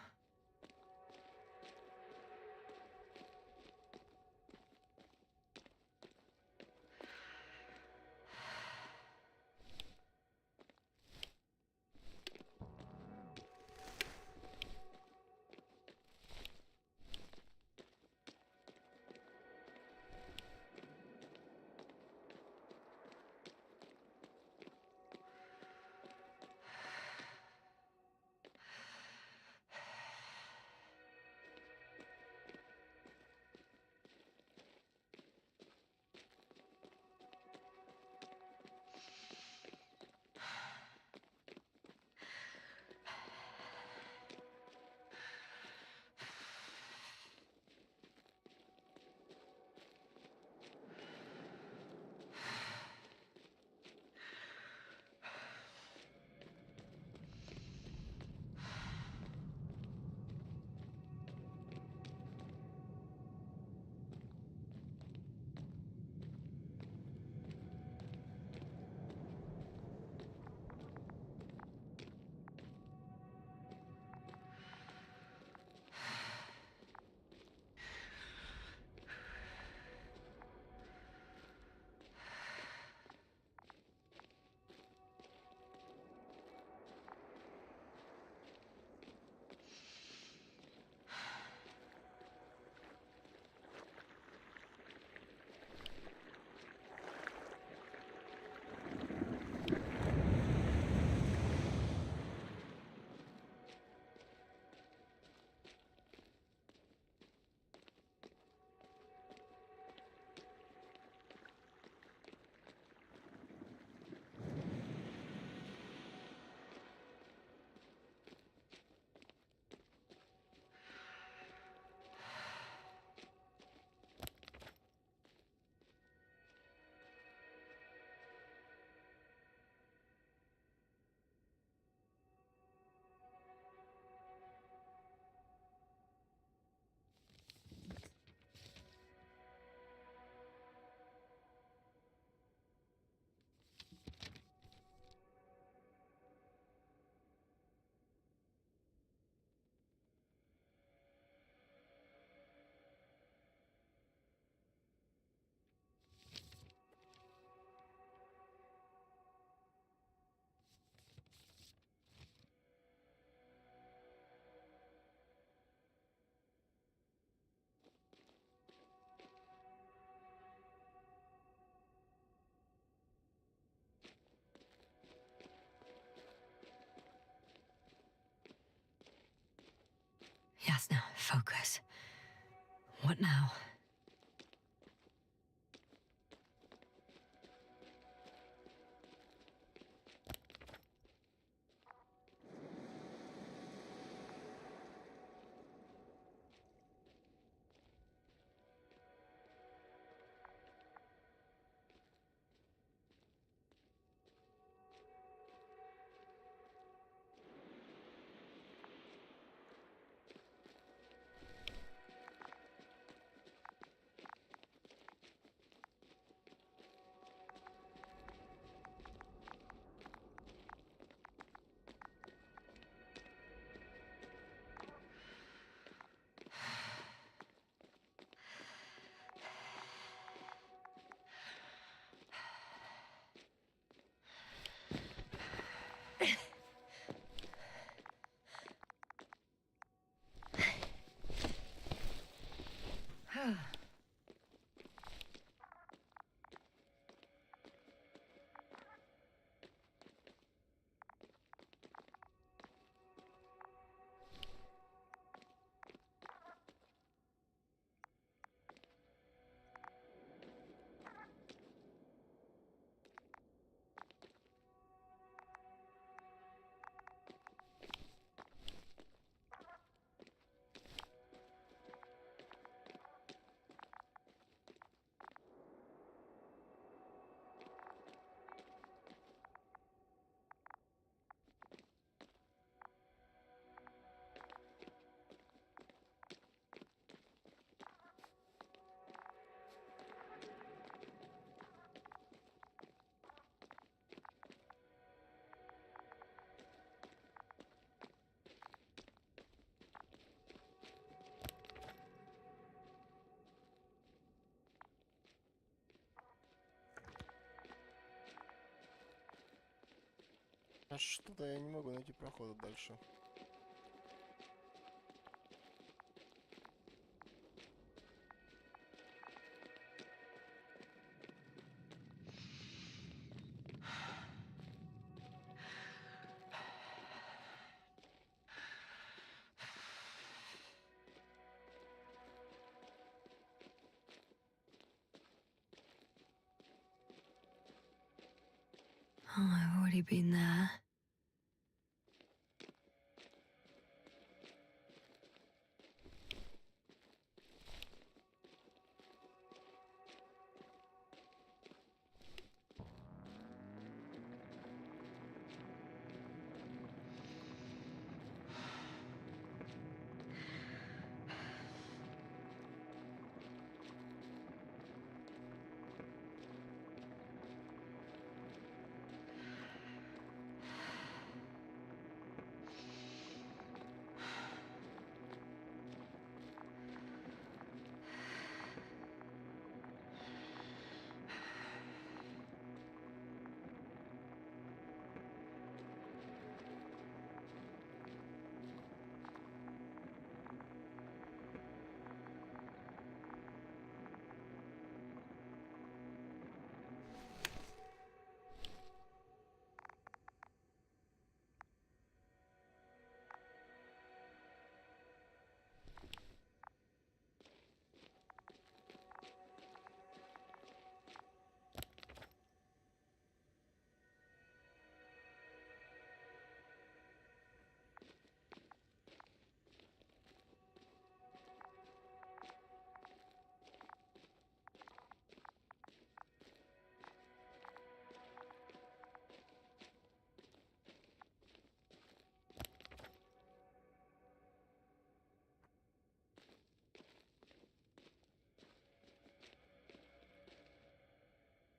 Yasna, focus. What now? А что-то я не могу найти прохода дальше. Oh, I've already been there.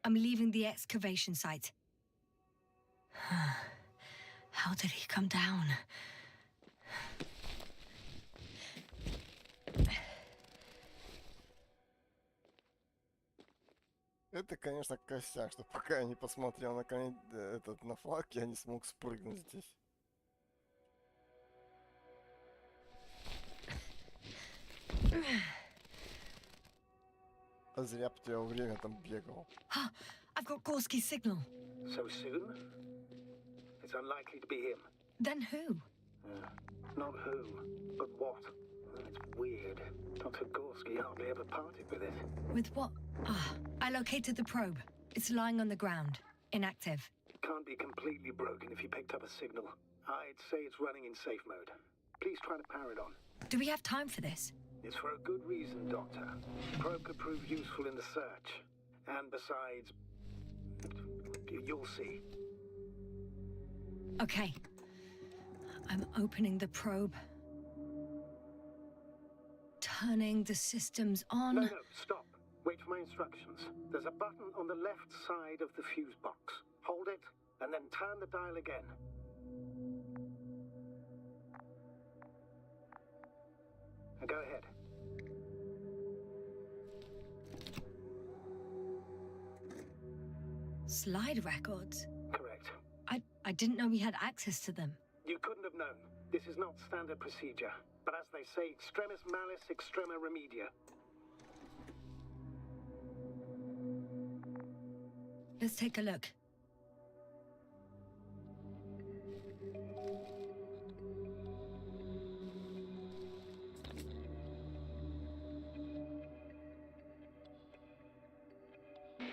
I'm leaving the excavation site. How did he come down? Это, конечно, косяк, что пока я не посмотрел на флаг, я не смог спрыгнуть здесь. А зря потерял время, там бегал. I've got Gorski's signal. So soon? It's unlikely to be him. Then who? Not who, but what. It's weird. Dr. Gorski hardly ever parted with it. With what? I located the probe. It's lying on the ground, inactive. Can't be completely broken if you picked up a signal. I'd say it's running in safe mode. Please try to power it on. Do we have time for this? It's for a good reason, Doctor. The probe could prove useful in the search. And besides, you'll see. Okay. I'm opening the probe. Turning the systems on. No, stop. Wait for my instructions. There's a button on the left side of the fuse box. Hold it, and then turn the dial again. Now go ahead. Slide records? Correct. I didn't know we had access to them. You couldn't have known. This is not standard procedure. But as they say, extremis malis, extrema remedia. Let's take a look.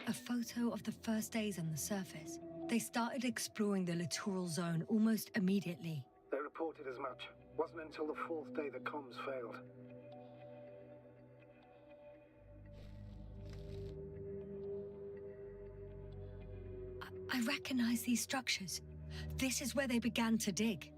A photo of the first days on the surface. They started exploring the littoral zone almost immediately. They reported as much. Wasn't until the fourth day the comms failed. I recognize these structures. This is where they began to dig.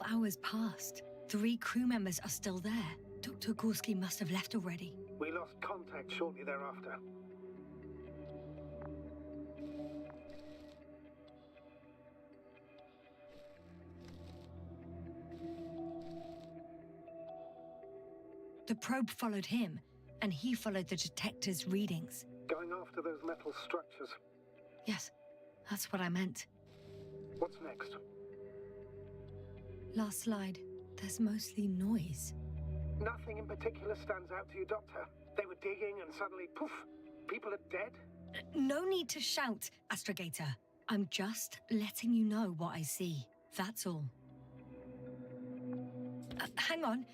Hours passed. 3 crew members are still there. Dr. Gorski must have left already. We lost contact shortly thereafter. The probe followed him, and he followed the detector's readings. Going after those metal structures. Yes, that's what I meant. What's next? Last slide. There's mostly noise. Nothing in particular stands out to you, Doctor. They were digging and suddenly, poof, people are dead? No need to shout, Astrogator. I'm just letting you know what I see. That's all. Hang on.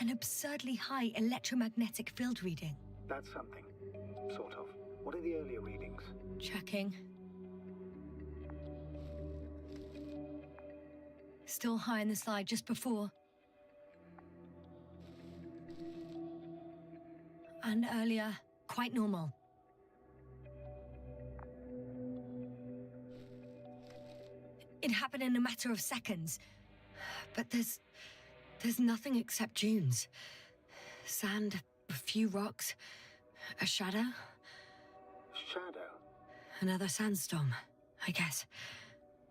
An absurdly high electromagnetic field reading. That's something. Sort of. What are the earlier readings? Checking. Still high in the slide just before. And earlier, quite normal. It happened in a matter of seconds. But there's nothing except dunes. Sand, a few rocks, a shadow. Shadow? Another sandstorm, I guess.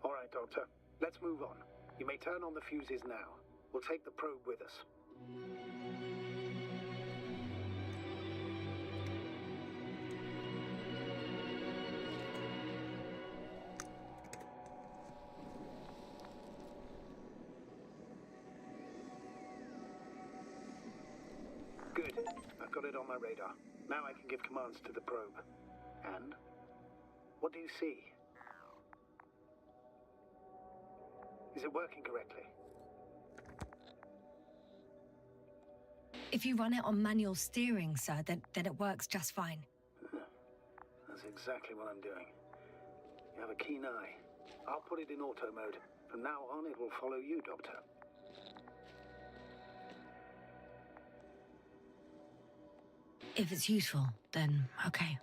All right, Doctor. Let's move on. You may turn on the fuses now. We'll take the probe with us. Good. I've got it on my radar. Now I can give commands to the probe. And? What do you see? Is it working correctly? If you run it on manual steering, sir, then it works just fine. That's exactly what I'm doing. You have a keen eye. I'll put it in auto mode. From now on, it will follow you, Doctor. If it's useful, then okay.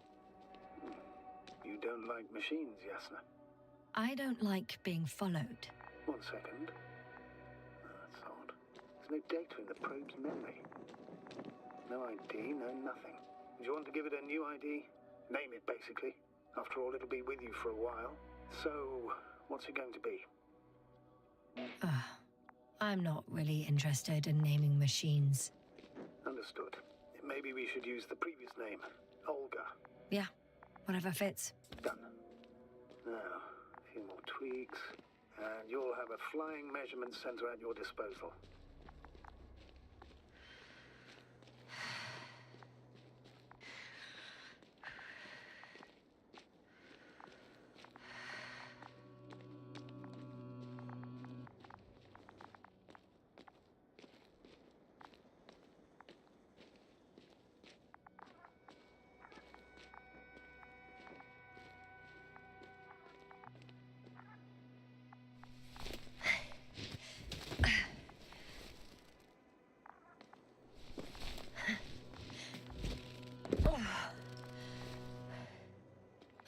You don't like machines, Yasna? I don't like being followed. 1 second. Oh, that's odd. There's no data in the probe's memory. No ID, no nothing. Do you want to give it a new ID? Name it, basically. After all, it'll be with you for a while. So, what's it going to be? I'm not really interested in naming machines. Understood. Maybe we should use the previous name, Olga. Yeah, whatever fits. Done. Now, a few more tweaks, and you'll have a flying measurement center at your disposal.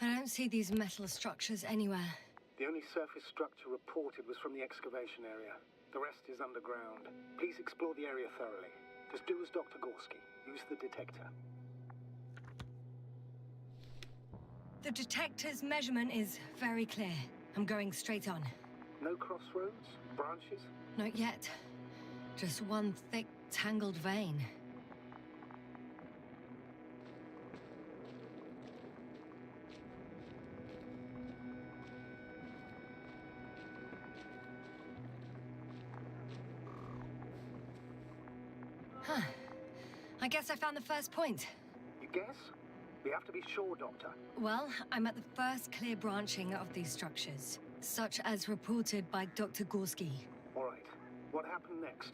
I don't see these metal structures anywhere. The only surface structure reported was from the excavation area. The rest is underground. Please explore the area thoroughly. Just do as Dr. Gorski. Use the detector. The detector's measurement is very clear. I'm going straight on. No crossroads? Branches? Not yet. Just one thick, tangled vein. Huh. I guess I found the first point. You guess? We have to be sure, Doctor. Well, I'm at the first clear branching of these structures, such as reported by Dr. Gorski. All right. What happened next?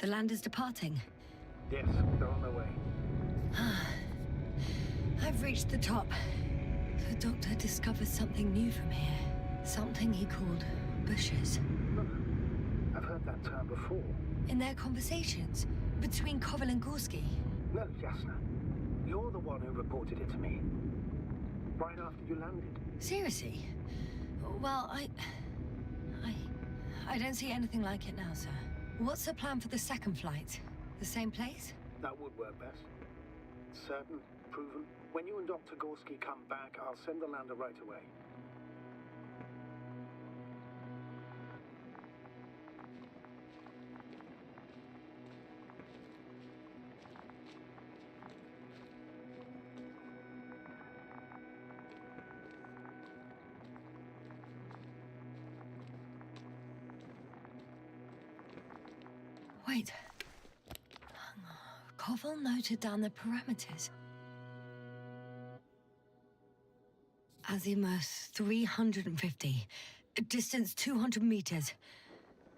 The land is departing. Yes, they're on their way. I've reached the top. The doctor discovered something new from here. Something he called bushes. I've heard that term before. In their conversations between Koval and Gorski. No, Jasna. You're the one who reported it to me. Right after you landed. Seriously? Well, I don't see anything like it now, sir. What's the plan for the second flight? The same place? That would work best. Certain, proven. When you and Dr. Gorski come back, I'll send the lander right away. Wait. Koval noted down the parameters. Azimuth 350. Distance 200 meters.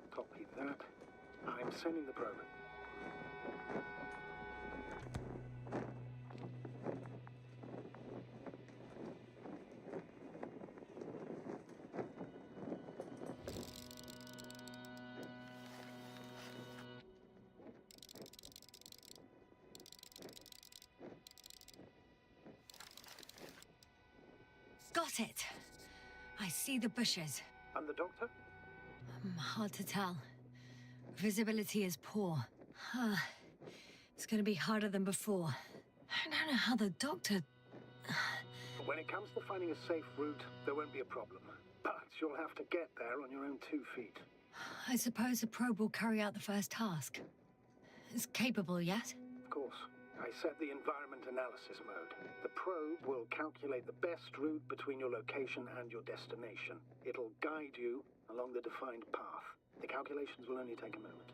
Copy that. I'm sending the probe. Got it. I see the bushes. And the doctor? Hard to tell. Visibility is poor. It's gonna be harder than before. I don't know how the doctor... When it comes to finding a safe route, there won't be a problem. But you'll have to get there on your own 2 feet. I suppose the probe will carry out the first task. It's capable yet? Of course. I set the environment analysis mode. The probe will calculate the best route between your location and your destination. It'll guide you along the defined path. The calculations will only take a moment.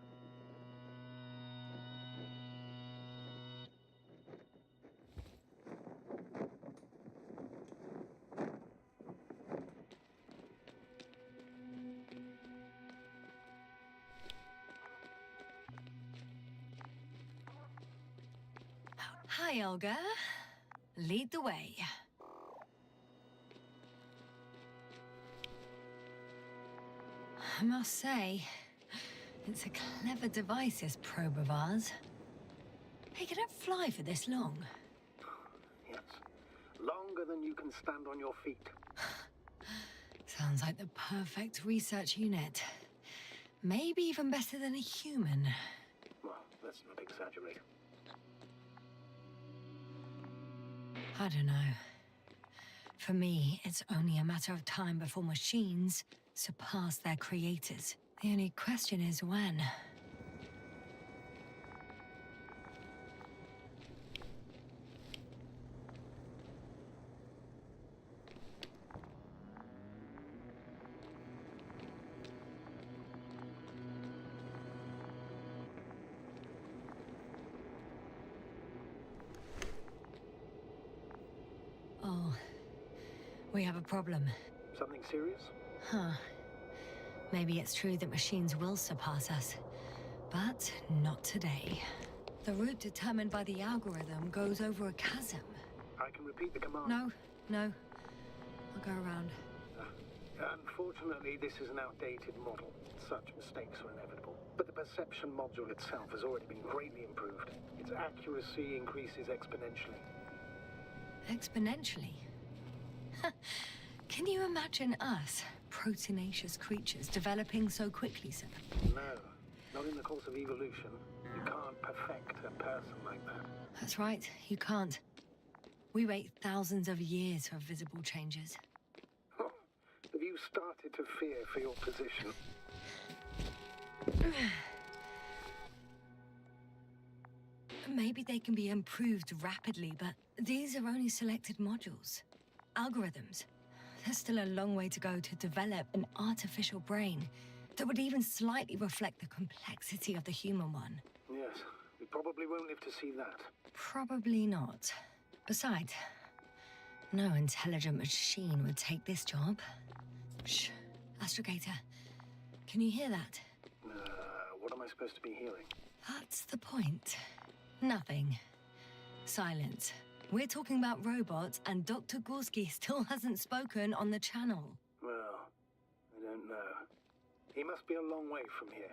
Hi, Olga. Lead the way. I must say, it's a clever device, this probe of ours. Hey, can it fly for this long? Yes. Longer than you can stand on your feet. Sounds like the perfect research unit. Maybe even better than a human. Well, let's not exaggerate. I don't know. For me, it's only a matter of time before machines surpass their creators. The only question is when. Oh, we have a problem. Something serious? Huh. Maybe it's true that machines will surpass us, but not today. The route determined by the algorithm goes over a chasm. I can repeat the command. No. I'll go around. Unfortunately, this is an outdated model. Such mistakes are inevitable. But the perception module itself has already been greatly improved. Its accuracy increases exponentially. Exponentially? Can you imagine us, proteinaceous creatures, developing so quickly, sir? No, not in the course of evolution. You can't perfect a person like that. That's right, you can't. We wait thousands of years for visible changes. Oh, have you started to fear for your position? Maybe they can be improved rapidly, but these are only selected modules. Algorithms. There's still a long way to go to develop an artificial brain that would even slightly reflect the complexity of the human one. Yes, we probably won't live to see that. Probably not. Besides, no intelligent machine would take this job. Shh. Astrogator, can you hear that? What am I supposed to be hearing? What's the point? Nothing. Silence. We're talking about robots, and Dr. Gorski still hasn't spoken on the channel. Well, I don't know. He must be a long way from here.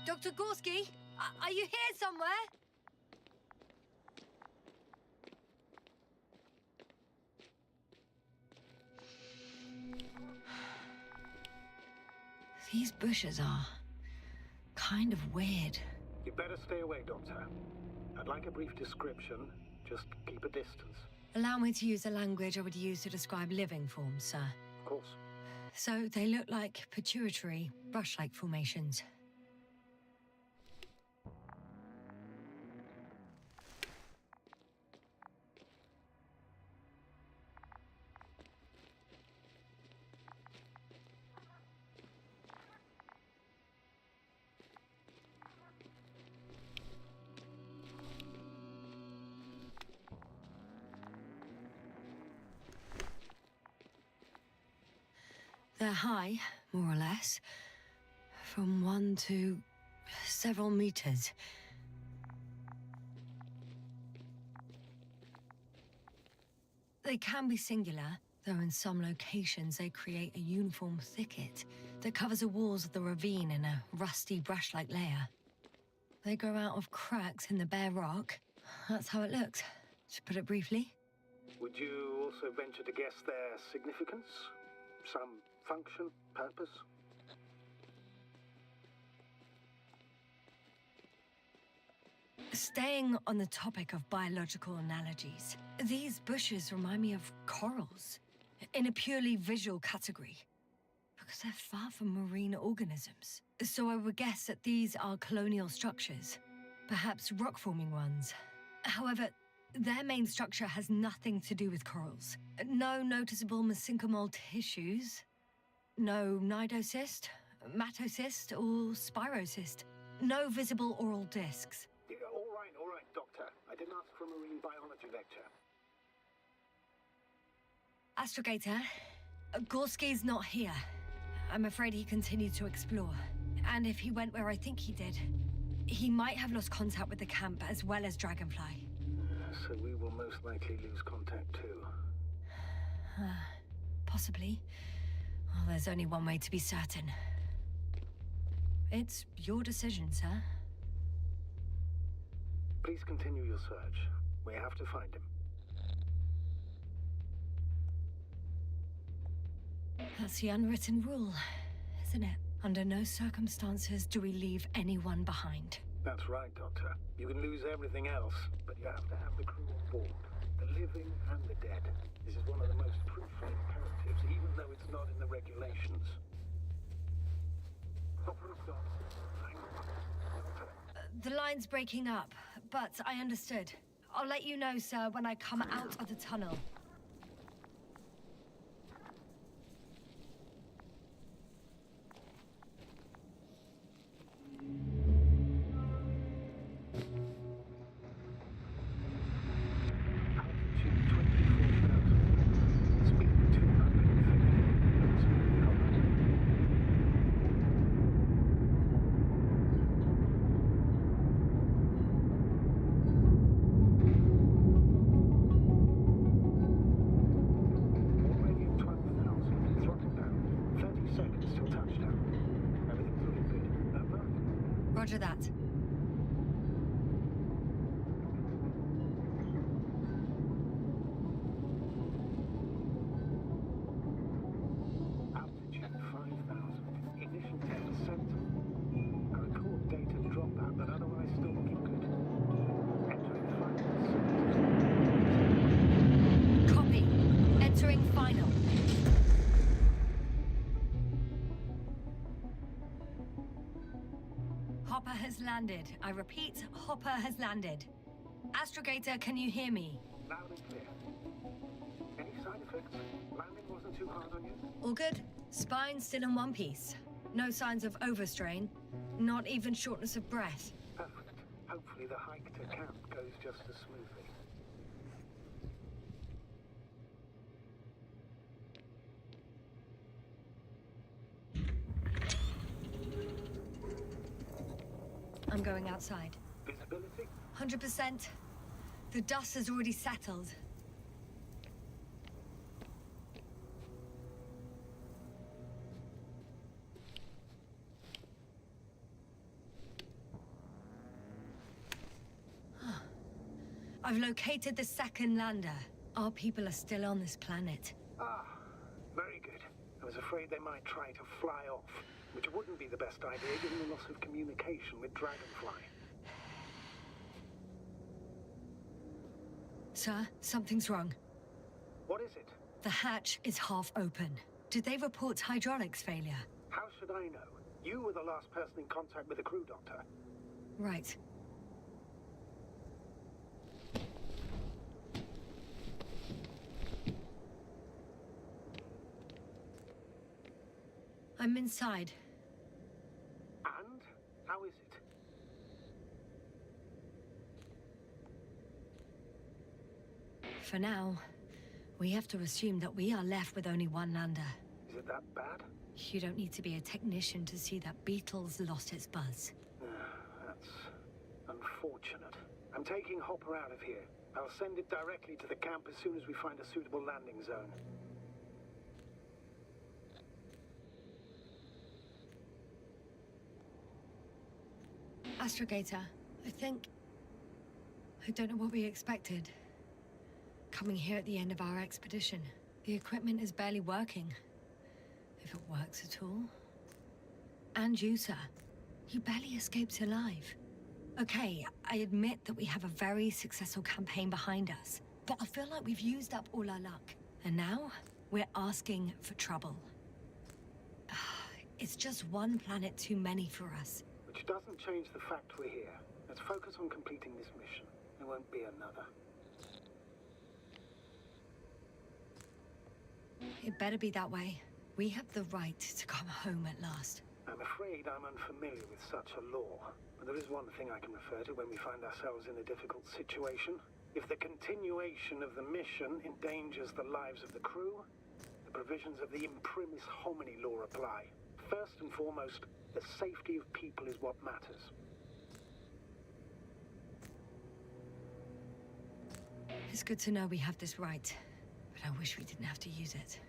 Dr. Gorski, are you here somewhere? These bushes are kind of weird. You better stay away, Doctor. I'd like a brief description. Just keep a distance. Allow me to use the language I would use to describe living forms, sir. Of course. So they look like pituitary, brush-like formations. They're high, more or less, from 1 to several meters. They can be singular, though in some locations they create a uniform thicket that covers the walls of the ravine in a rusty brush-like layer. They grow out of cracks in the bare rock. That's how it looks, to put it briefly. Would you also venture to guess their significance? Some function, purpose? Staying on the topic of biological analogies, these bushes remind me of corals, in a purely visual category, because they're far from marine organisms. So I would guess that these are colonial structures, perhaps rock-forming ones. However, their main structure has nothing to do with corals. No noticeable mesenchymal tissues, no nidocyst, matocyst, or spirocyst. No visible oral discs. All right, Doctor. I didn't ask for a marine biology lecture. Astrogator, Gorski's not here. I'm afraid he continued to explore. And if he went where I think he did, he might have lost contact with the camp as well as Dragonfly. So we will most likely lose contact too. Possibly. Well, there's only one way to be certain. It's your decision, sir. Please continue your search. We have to find him. That's the unwritten rule, isn't it? Under no circumstances do we leave anyone behind. That's right, Doctor. You can lose everything else, but you have to have the crew on board. The living and the dead. This is one of the most crucial imperatives, even though it's not in the regulations. The line's breaking up, but I understood. I'll let you know, sir, when I come out of the tunnel. Roger that. Altitude 5,000. Ignition 10%. I record data dropout, but otherwise still looking good. Entering final. Copy. Entering final. Hopper has landed. I repeat, Hopper has landed. Astrogator, can you hear me? Loud and clear. Any side effects? Landing wasn't too hard on you? All good. Spine still in one piece. No signs of overstrain. Not even shortness of breath. Perfect. Hopefully the hike to camp goes just as smoothly. I'm going outside. Visibility? 100%. The dust has already settled. I've located the second lander. Our people are still on this planet. Ah, very good. I was afraid they might try to fly off, which wouldn't be the best idea given the loss of communication with Dragonfly. Sir, something's wrong. What is it? The hatch is half open. Did they report hydraulics failure? How should I know? You were the last person in contact with the crew, Doctor. Right. I'm inside. And? How is it? For now, we have to assume that we are left with only one lander. Is it that bad? You don't need to be a technician to see that Beetle's lost its buzz. That's unfortunate. I'm taking Hopper out of here. I'll send it directly to the camp as soon as we find a suitable landing zone. Astrogator, I don't know what we expected. Coming here at the end of our expedition. The equipment is barely working. If it works at all. And you, sir. You barely escaped alive. Okay, I admit that we have a very successful campaign behind us. But I feel like we've used up all our luck. And now, we're asking for trouble. It's just one planet too many for us. Which doesn't change the fact we're here. Let's focus on completing this mission. There won't be another. It better be that way. We have the right to come home at last. I'm afraid I'm unfamiliar with such a law. But there is one thing I can refer to when we find ourselves in a difficult situation. If the continuation of the mission endangers the lives of the crew, the provisions of the imprimis homini law apply. First and foremost, the safety of people is what matters. It's good to know we have this right, but I wish we didn't have to use it.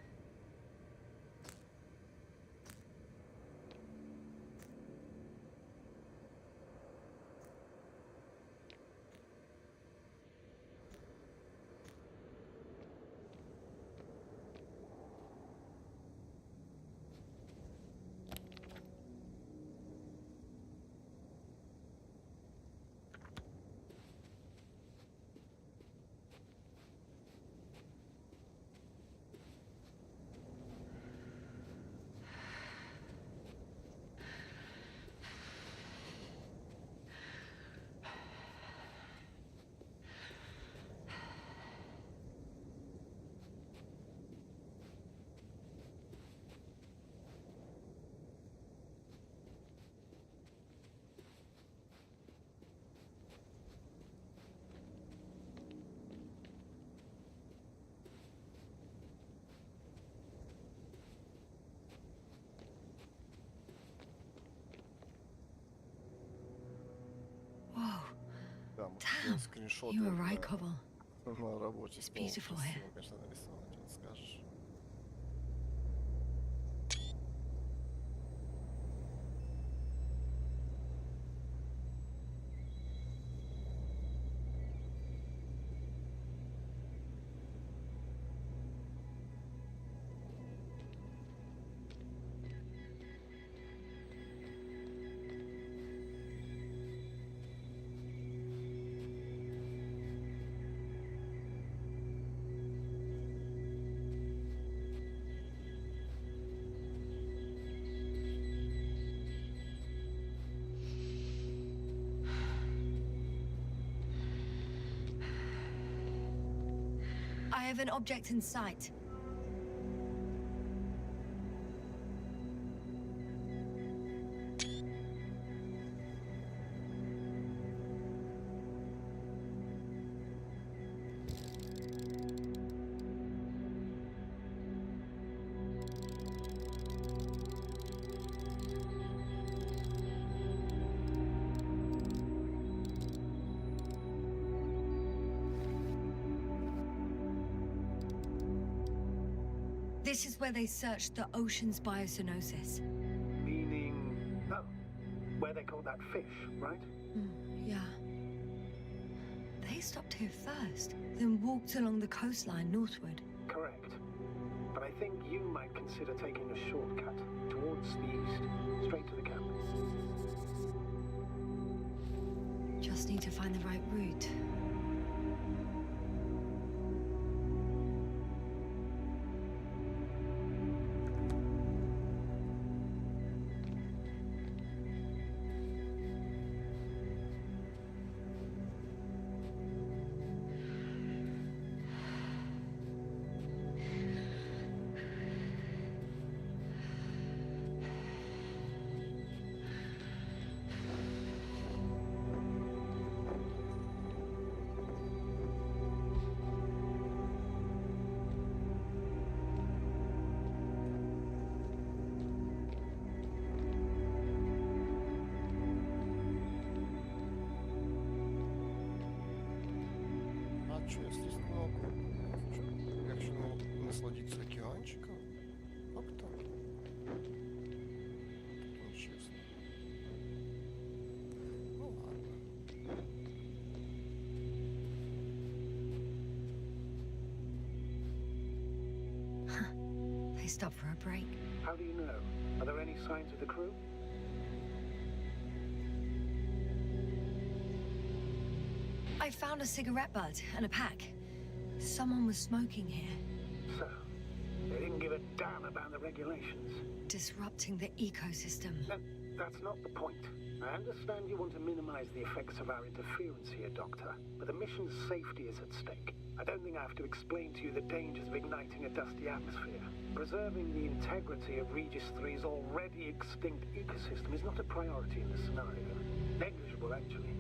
Да, мы сделаем скриншоты You were right, Cobble. на работе. It's beautiful here. Красиво, конечно, нарисовано, что ты скажешь. I have an object in sight. This is where they searched the ocean's biosynosis. Meaning... Oh, where they caught that fish, right? Yeah. They stopped here first, then walked along the coastline northward. Correct. But I think you might consider taking a shortcut towards the east, straight to the camp. Just need to find the right route. А что, если много? Я хочу насладиться океанчиком. Как-то. Нечестно. Ну ладно. They stopped for a break. How do you know? Are there any signs of the crew? I found a cigarette butt and a pack. Someone was smoking here, So, they didn't give a damn about the regulations. disrupting the ecosystem. That's not the point. I understand you want to minimize the effects of our interference here, Doctor, but the mission's safety is at stake. I don't think I have to explain to you the dangers of igniting a dusty atmosphere. Preserving the integrity of Regis 3's already extinct ecosystem is not a priority in this scenario. Negligible, actually.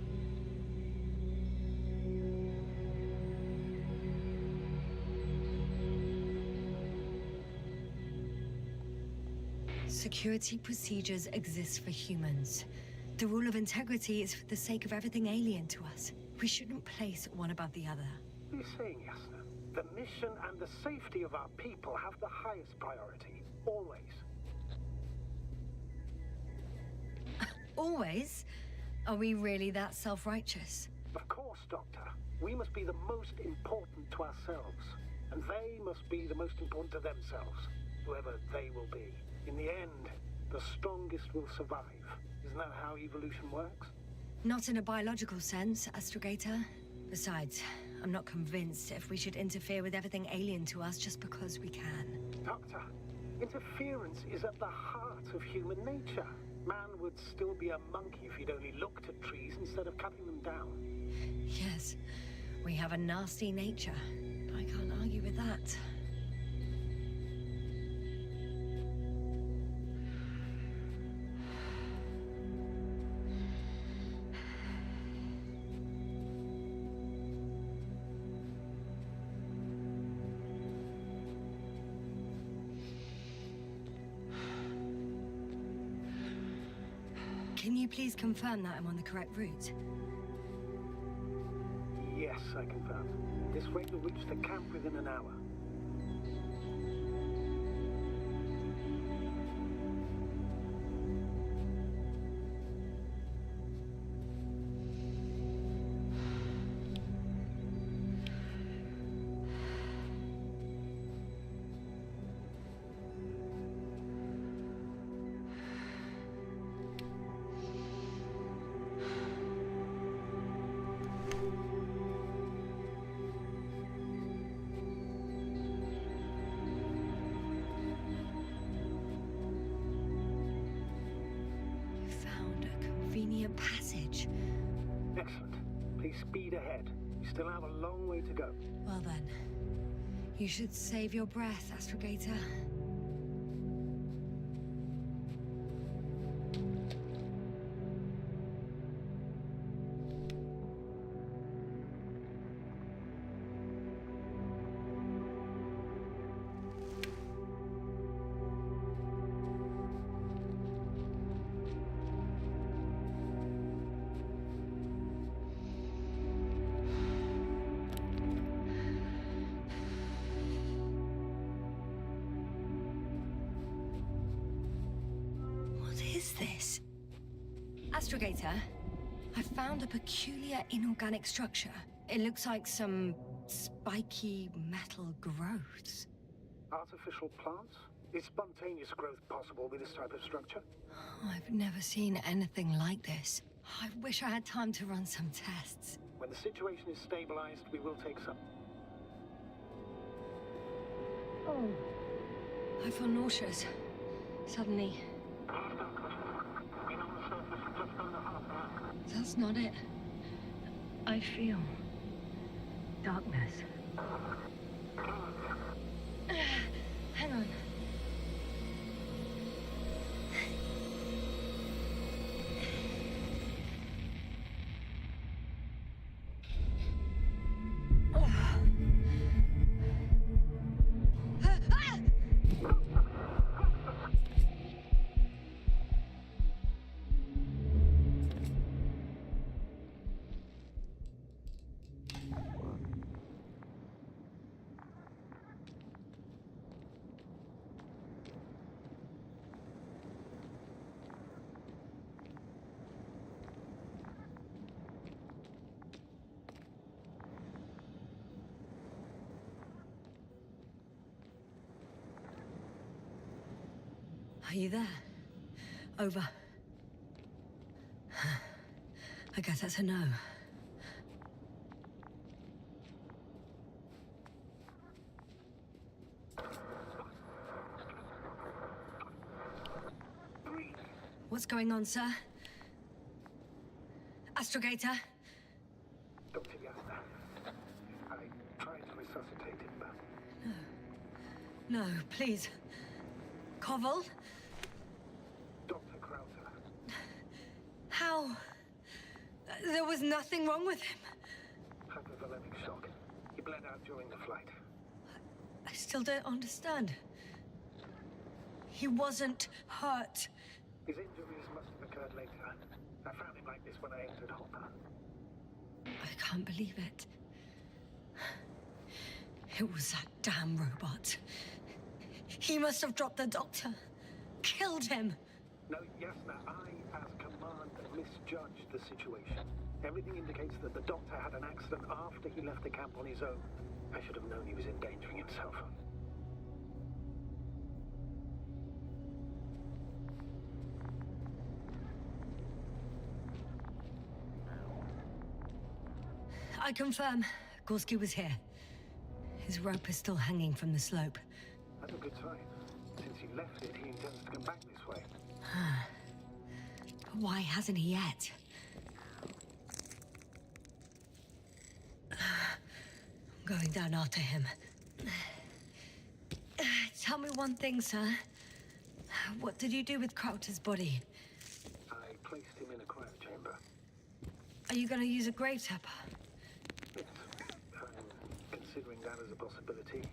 Security procedures exist for humans. The rule of integrity is for the sake of everything alien to us. We shouldn't place one above the other. What are you saying, Yasna? The mission and the safety of our people have the highest priority. Always. Always? Are we really that self-righteous? Of course, Doctor. We must be the most important to ourselves. And they must be the most important to themselves. Whoever they will be. In the end, the strongest will survive. Isn't that how evolution works? Not in a biological sense, Astrogator. Besides, I'm not convinced if we should interfere with everything alien to us just because we can. Doctor, interference is at the heart of human nature. Man would still be a monkey if he'd only looked at trees instead of cutting them down. Yes, we have a nasty nature. I can't argue with that. Can you please confirm that I'm on the correct route? Yes, I confirm. This rate will reach the camp within an hour. Passage. Excellent. Please speed ahead. You still have a long way to go. Well then, you should save your breath, Astrogator. Astrogator, I found a peculiar inorganic structure. It looks like some spiky metal growths. Artificial plants? Is spontaneous growth possible with this type of structure? I've never seen anything like this. I wish I had time to run some tests. When the situation is stabilized, we will take some. Oh. I feel nauseous. Suddenly. That's not it. I feel darkness. Hang on. Are you there? Over. I guess that's a no. What's going on, sir? Astrogator? Dr. Yasna, I tried to resuscitate him, but... No, please. Koval? Dr. Krauser. How? There was nothing wrong with him. Hypovolemic shock. He bled out during the flight. I still don't understand. He wasn't hurt. His injuries must have occurred later. I found him like this when I entered Hopper. I can't believe it. It was that damn robot. He must have dropped the doctor. Killed him. No, Yasna, I, as command, misjudged the situation. Everything indicates that the doctor had an accident after he left the camp on his own. I should have known he was endangering himself. I confirm, Gorski was here. His rope is still hanging from the slope. That's a good sign. Since he left it, he intends to come back this way. But why hasn't he yet? I'm going down after him. Tell me one thing, sir. What did you do with Crowter's body? I placed him in a cryo chamber. Are you going to use a grave tapper? Yes, I'm considering that as a possibility.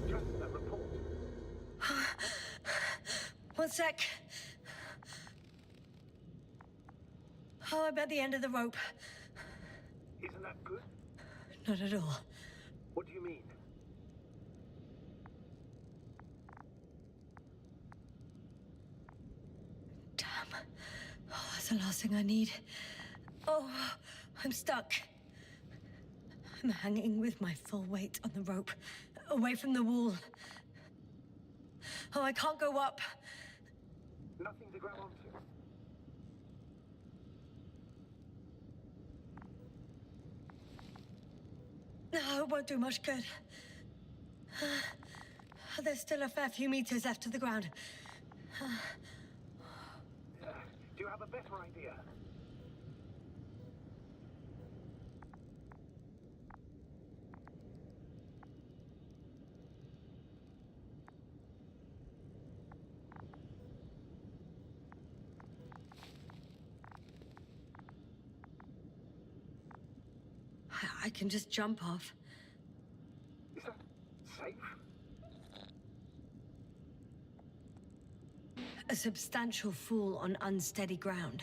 Just a report. One sec. Oh, I'm at the end of the rope. Isn't that good? Not at all. What do you mean? Damn. Oh, that's the last thing I need. Oh, I'm stuck. I'm hanging with my full weight on the rope, away from the wall. Oh, I can't go up. Nothing to grab onto. No, it won't do much good. There's still a fair few meters left to the ground. Do you have a better idea? I can just jump off. Is that safe? A substantial fall on unsteady ground.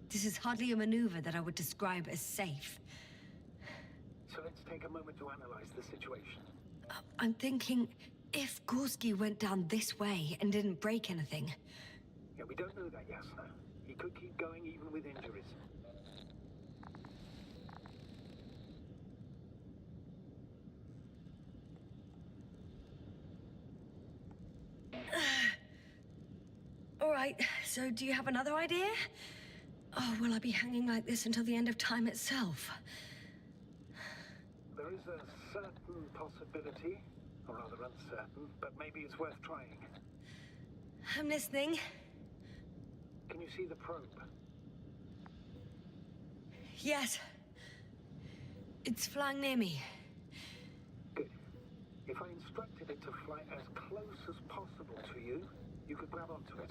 This is hardly a maneuver that I would describe as safe. So let's take a moment to analyze the situation. I'm thinking If Gorski went down this way and didn't break anything, Yeah, we don't know that, Yasna. He could keep going even with injuries. all right, so do you have another idea? Oh, will I be hanging like this until the end of time itself? There is a certain possibility, or rather uncertain, but maybe it's worth trying. I'm listening. Can you see the probe? Yes. It's flying near me. Good. If I instructed it to fly as close as possible to you, you could grab onto it.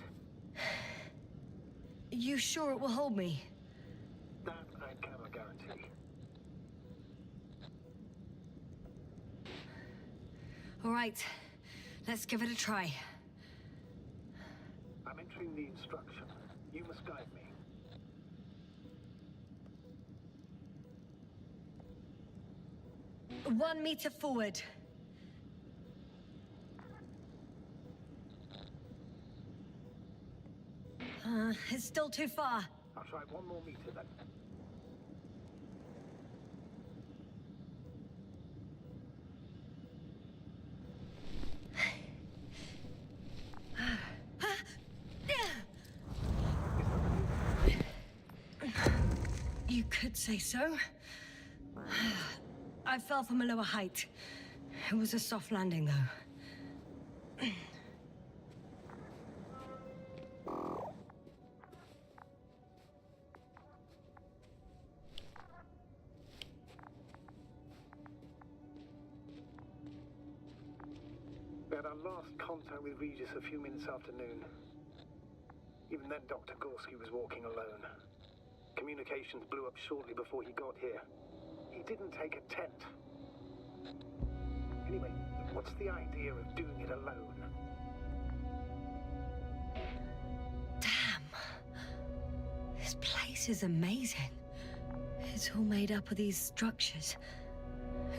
You sure it will hold me? That I cannot guarantee. All right, let's give it a try. I'm entering the instruction. You must guide me. One meter forward. It's still too far. I'll try 1 more meter then. You could say so. I fell from a lower height. It was a soft landing, though. We had our last contact with Regis a few minutes after noon. Even then, Dr. Gorski was walking alone. Communications blew up shortly before he got here. He didn't take a tent. Anyway, what's the idea of doing it alone? Damn. This place is amazing. It's all made up of these structures.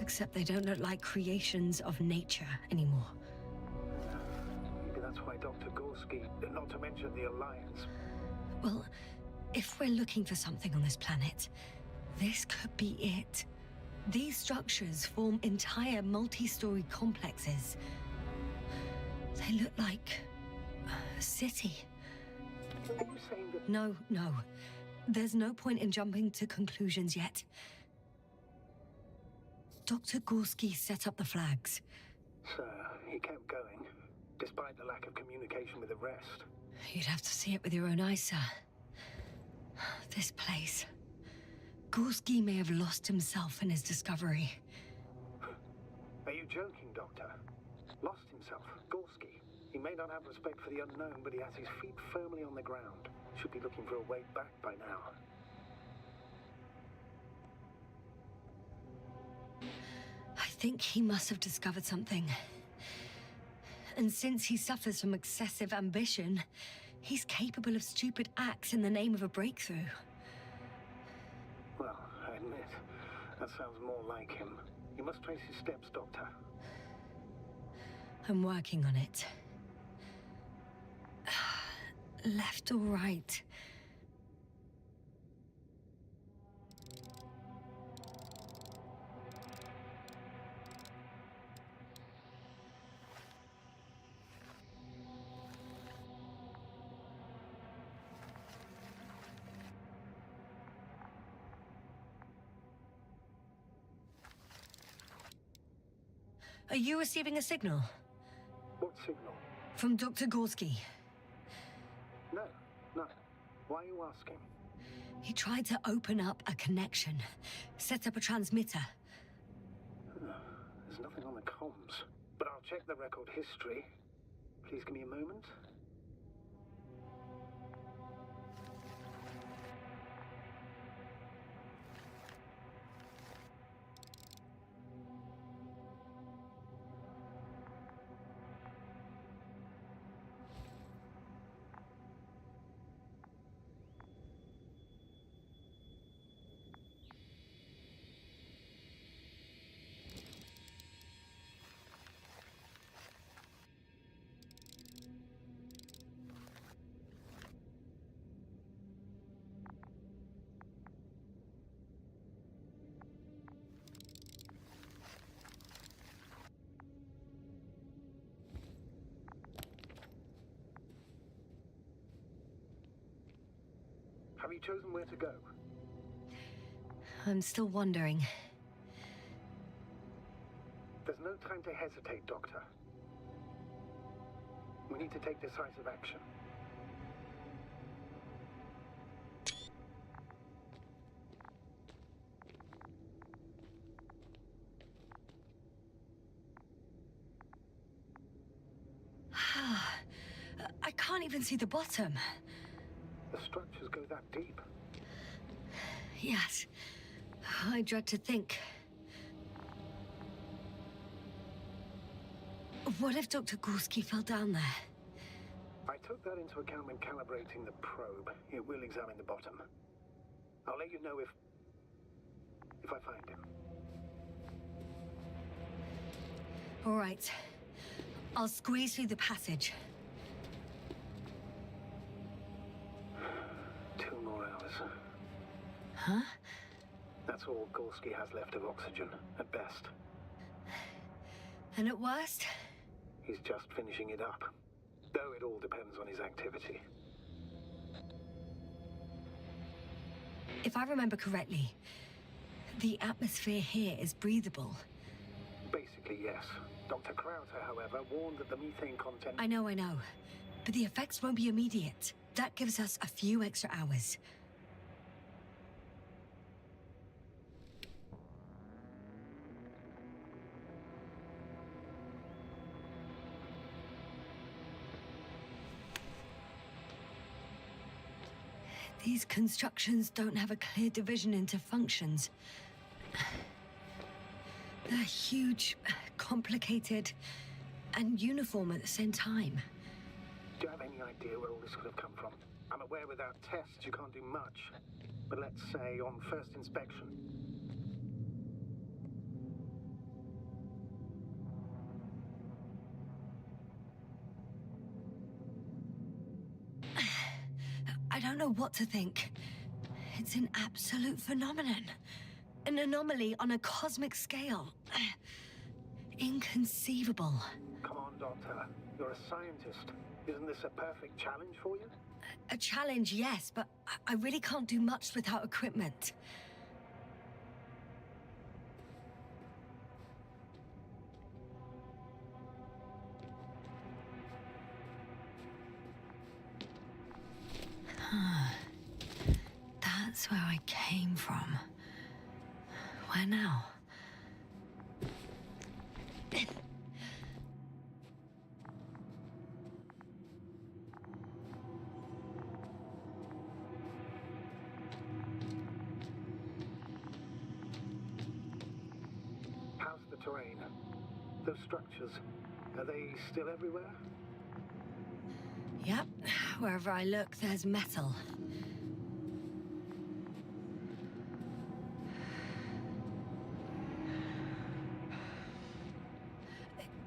Except they don't look like creations of nature anymore. Maybe that's why Dr. Gorski, not to mention the Alliance. Well, if we're looking for something on this planet, this could be it. These structures form entire multi-story complexes. They look like a city. Are you saying that... No. There's no point in jumping to conclusions yet. Dr. Gorski set up the flags. So, he kept going, despite the lack of communication with the rest. You'd have to see it with your own eyes, sir. This place. Gorski may have lost himself in his discovery. Are you joking, Doctor? Lost himself, Gorski. He may not have respect for the unknown, but he has his feet firmly on the ground. Should be looking for a way back by now. I think he must have discovered something. And since he suffers from excessive ambition, he's capable of stupid acts in the name of a breakthrough. Well, I admit, that sounds more like him. You must trace his steps, Doctor. I'm working on it. Left or right? Are you receiving a signal? What signal? From Dr. Gorski. No. Why are you asking? He tried to open up a connection, set up a transmitter. There's nothing on the comms, but I'll check the record history. Please give me a moment. Have you chosen where to go? I'm still wondering. There's no time to hesitate, Doctor. We need to take decisive action. I can't even see the bottom. The structures go that deep. Yes. I dread to think. What if Dr. Gorski fell down there? I took that into account when calibrating the probe. It will examine the bottom. I'll let you know if I find him. All right. I'll squeeze through the passage. 2 more hours. Huh? That's all Gorski has left of oxygen, at best. And at worst? He's just finishing it up. Though it all depends on his activity. If I remember correctly, the atmosphere here is breathable. Basically, yes. Dr. Krauter, however, warned that the methane content... I know. But the effects won't be immediate. That gives us a few extra hours. These constructions don't have a clear division into functions. They're huge, complicated, and uniform at the same time. Do you have any idea where all this could have come from? I'm aware without tests you can't do much. But let's say on first inspection. I don't know what to think. It's an absolute phenomenon. An anomaly on a cosmic scale. Inconceivable. Come on, Doctor. You're a scientist. Isn't this a perfect challenge for you? A challenge, yes, but I really can't do much without equipment. That's where I came from. Where now? How's the terrain? Those structures, are they still everywhere? Yep, wherever I look, there's metal.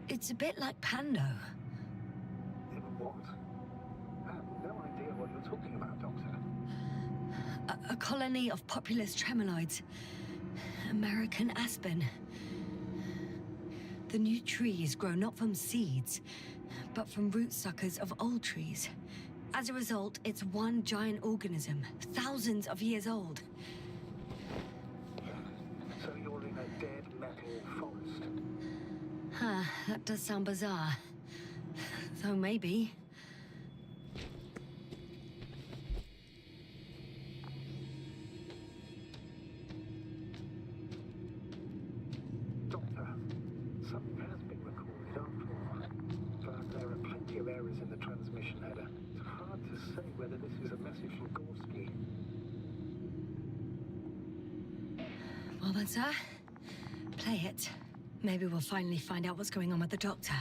It's a bit like Pando. What? I have no idea what you're talking about, Doctor. A colony of populous tremoloids. American aspen. The new trees grow not from seeds, but from root suckers of old trees. As a result, it's one giant organism, thousands of years old. So you're in a dead metal forest? Huh, that does sound bizarre. Though maybe. Doctor, something has been recorded after all. But there are plenty of errors in the transmission header. It's hard to say whether this is a message from Gorski. Well then, sir, play it. Maybe we'll finally find out what's going on with the doctor.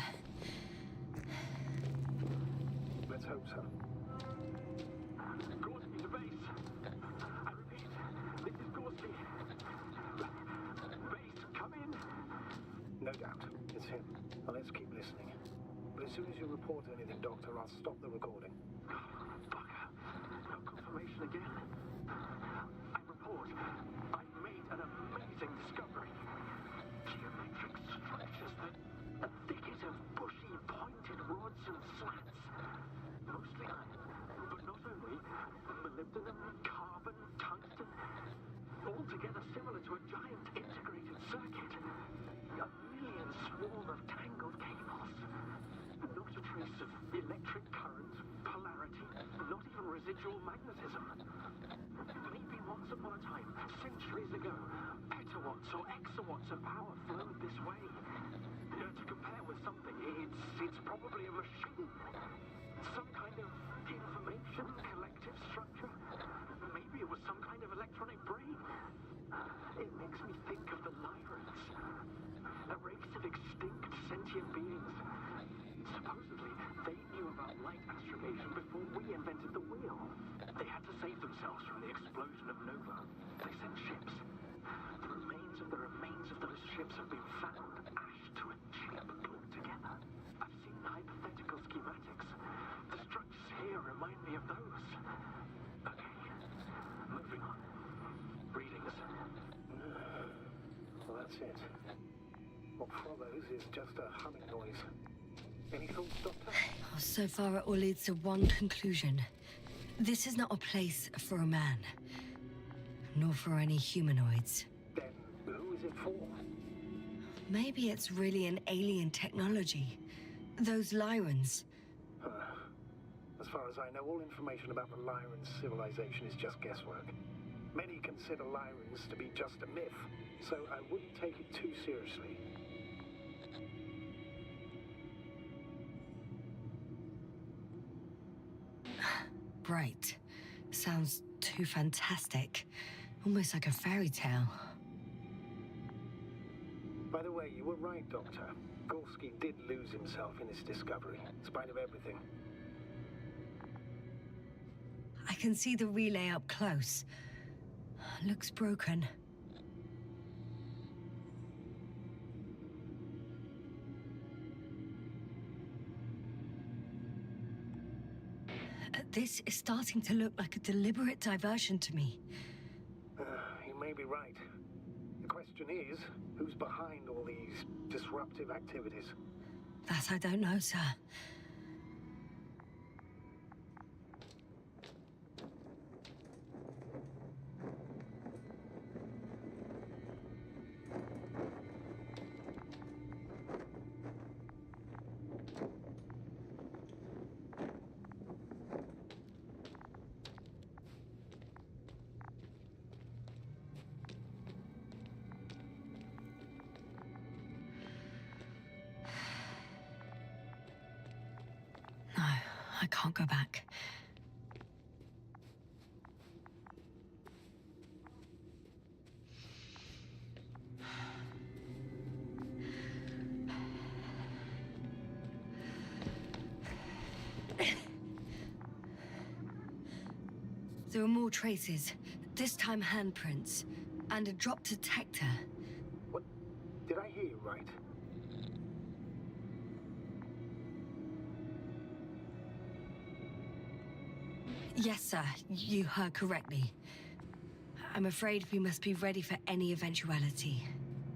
Let's hope so. Gorski to base. I repeat, this is Gorski. Base, come in. No doubt, it's him. Now let's keep listening. But as soon as you report anything, Doctor, I'll stop the recording. Bugger. No confirmation again. I report. I've made an amazing discovery. Geometric structures that a thicket of bushy, pointed rods and slats. Mostly iron, but not only. Molybdenum, carbon, tungsten, altogether similar to a giant integrated circuit. A million swarm of tangled cables. Not a trace of electric current, polarity, not even residual magnetism. Maybe once upon a time, centuries ago, petawatts or exawatts of power flowed this way. To compare with something, it's probably a machine. Some kind of information collective structure. Maybe it was some kind of electronic brain. It makes me think of the Lyrans. A race of extinct sentient beings. Supposedly, they knew about light astrogation before we invented the wheel. They had to save themselves from the explosion of Nova. They sent ships. The remains of those ships have been found, ashed to a chip glued together. I've seen hypothetical schematics. The structures here remind me of those. Okay, moving on. Readings. Well, that's it. What follows is just a humming noise. Any thoughts, Doctor? So far, it all leads to one conclusion. This is not a place for a man, nor for any humanoids. Then who is it for? Maybe it's really an alien technology. Those Lyrans. As far as I know, all information about the Lyran civilization is just guesswork. Many consider Lyrans to be just a myth, so I wouldn't take it too seriously. Bright. Sounds too fantastic. Almost like a fairy tale. By the way, you were right, Doctor. Gorski did lose himself in his discovery, in spite of everything. I can see the relay up close. Looks broken. This is starting to look like a deliberate diversion to me. You may be right. The question is, who's behind all these disruptive activities? That I don't know, sir. No, I can't go back. There are more traces, this time handprints, and a drop detector. What? Did I hear you right? Yes, sir, you heard correctly. I'm afraid we must be ready for any eventuality.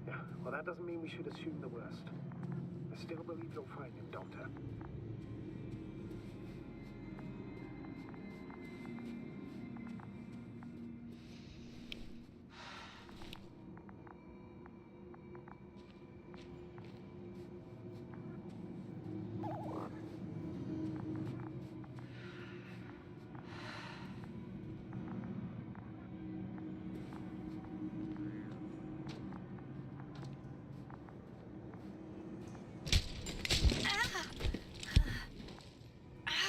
Yeah, well, that doesn't mean we should assume the worst. I still believe you'll find him, Doctor.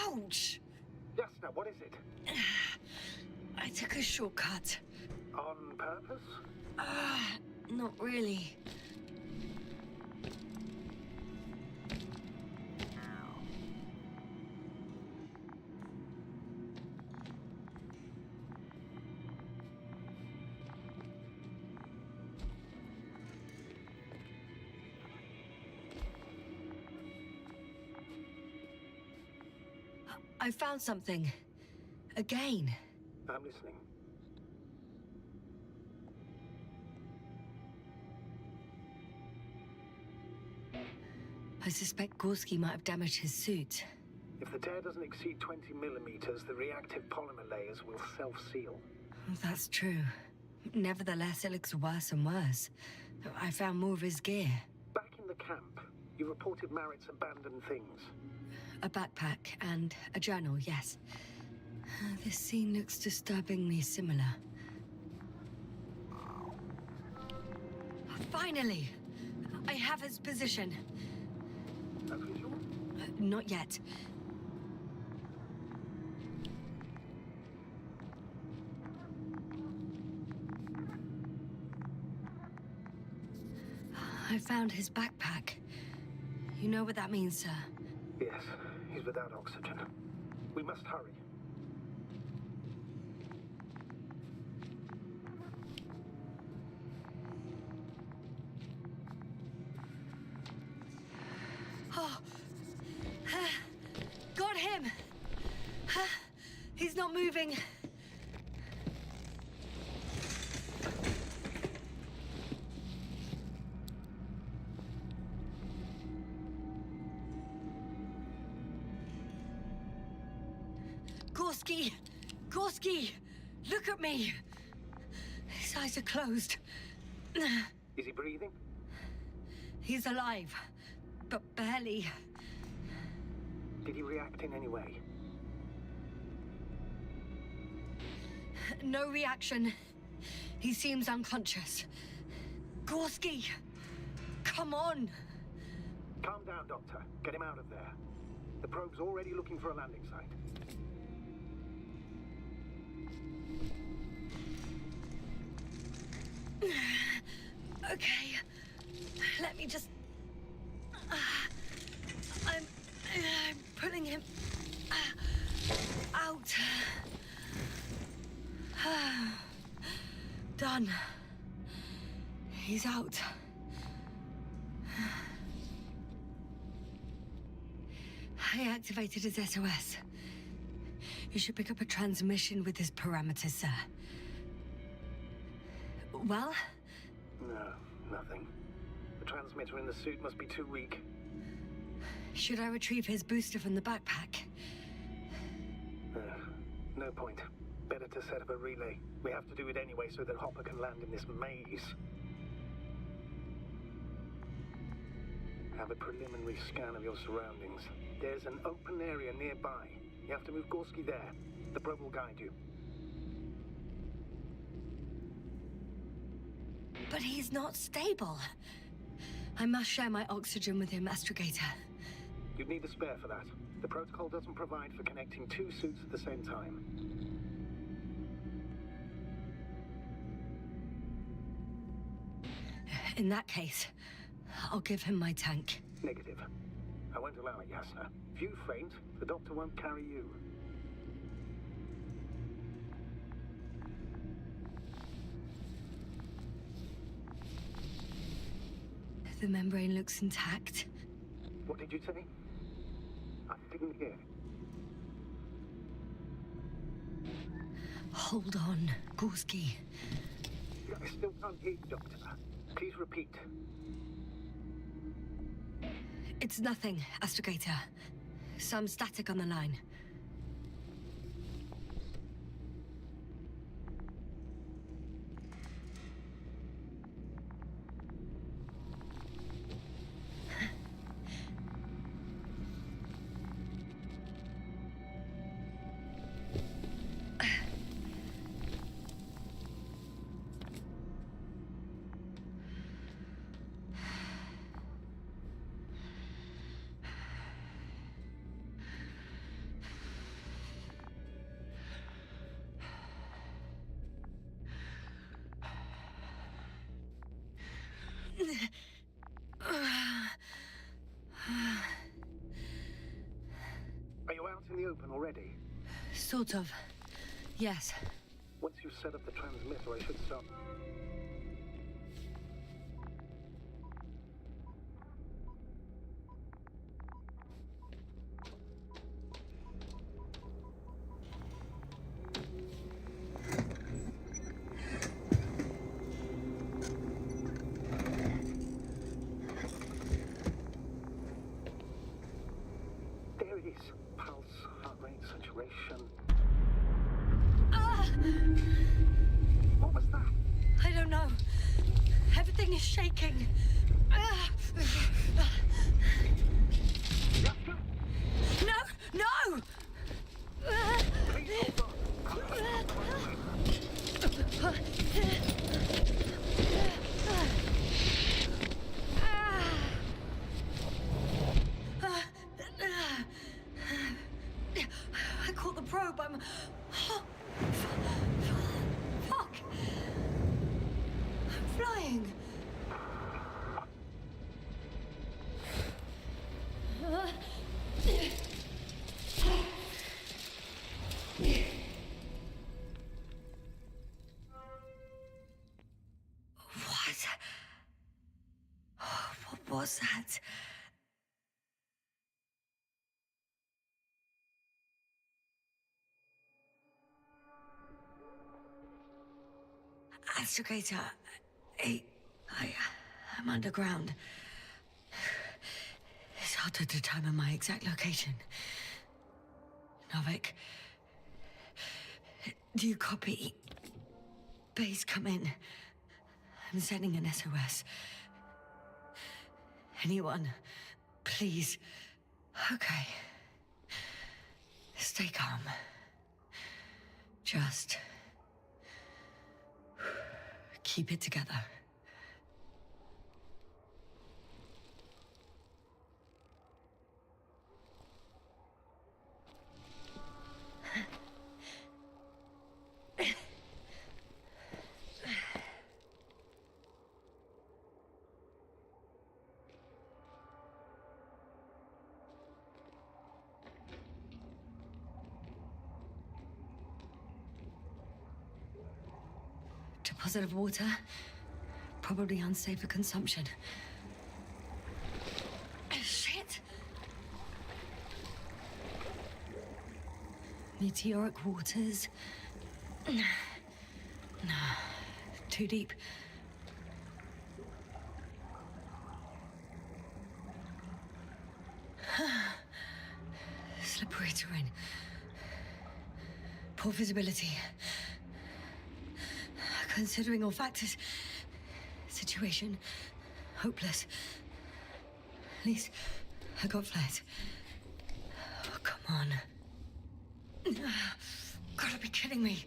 Ouch! Yes, now what is it? I took a shortcut. On purpose? Not really. I found something. Again. I'm listening. I suspect Gorski might have damaged his suit. If the tear doesn't exceed 20 millimeters, the reactive polymer layers will self-seal. That's true. Nevertheless, it looks worse and worse. I found more of his gear. Back in the camp, you reported Marrett's abandoned things. A backpack and a journal, yes. This scene looks disturbingly similar. Finally! I have his position. No visual? Not yet. I found his backpack. You know what that means, sir? Yes, he's without oxygen. We must hurry. Oh. Got him! He's not moving. Gorski! Gorski! Look at me! His eyes are closed. Is he breathing? He's alive, but barely. Did he react in any way? No reaction. He seems unconscious. Gorski! Come on! Calm down, Doctor. Get him out of there. The probe's already looking for a landing site. Okay. Let me just... I'm pulling him out. Done. He's out. I activated his SOS. You should pick up a transmission with his parameters, sir. Well? No, nothing. The transmitter in the suit must be too weak. Should I retrieve his booster from the backpack? No point. Better to set up a relay. We have to do it anyway so that Hopper can land in this maze. Have a preliminary scan of your surroundings. There's an open area nearby. You have to move Gorski there. The probe will guide you. But he's not stable. I must share my oxygen with him, Astrogator. You'd need a spare for that. The protocol doesn't provide for connecting two suits at the same time. In that case, I'll give him my tank. Negative. I won't allow it, Yasna. If you faint, the doctor won't carry you. The membrane looks intact. What did you say? I didn't hear. Hold on, Gorski. I still can't hear you, Doctor. Please repeat. It's nothing, Astrogator. Some static on the line. Are you out in the open already? Sort of. Yes. Once you've set up the transmitter, I should start. There it is. Pulse, heart rate, saturation. Ah! Everything is shaking. No! No! I caught the probe. I'm... Fuck! I'm flying. What was that? Astrogator, I'm underground. It's hard to determine my exact location. Novik, do you copy? Base, come in. I'm sending an SOS. Anyone, please. Okay. Stay calm. Just keep it together. Deposit of water, probably unsafe for consumption. Shit! Meteoric waters. No, too deep. Slippery terrain. Poor visibility. Considering all factors, situation hopeless. At least I got flares. Oh, come on. Gotta be kidding me.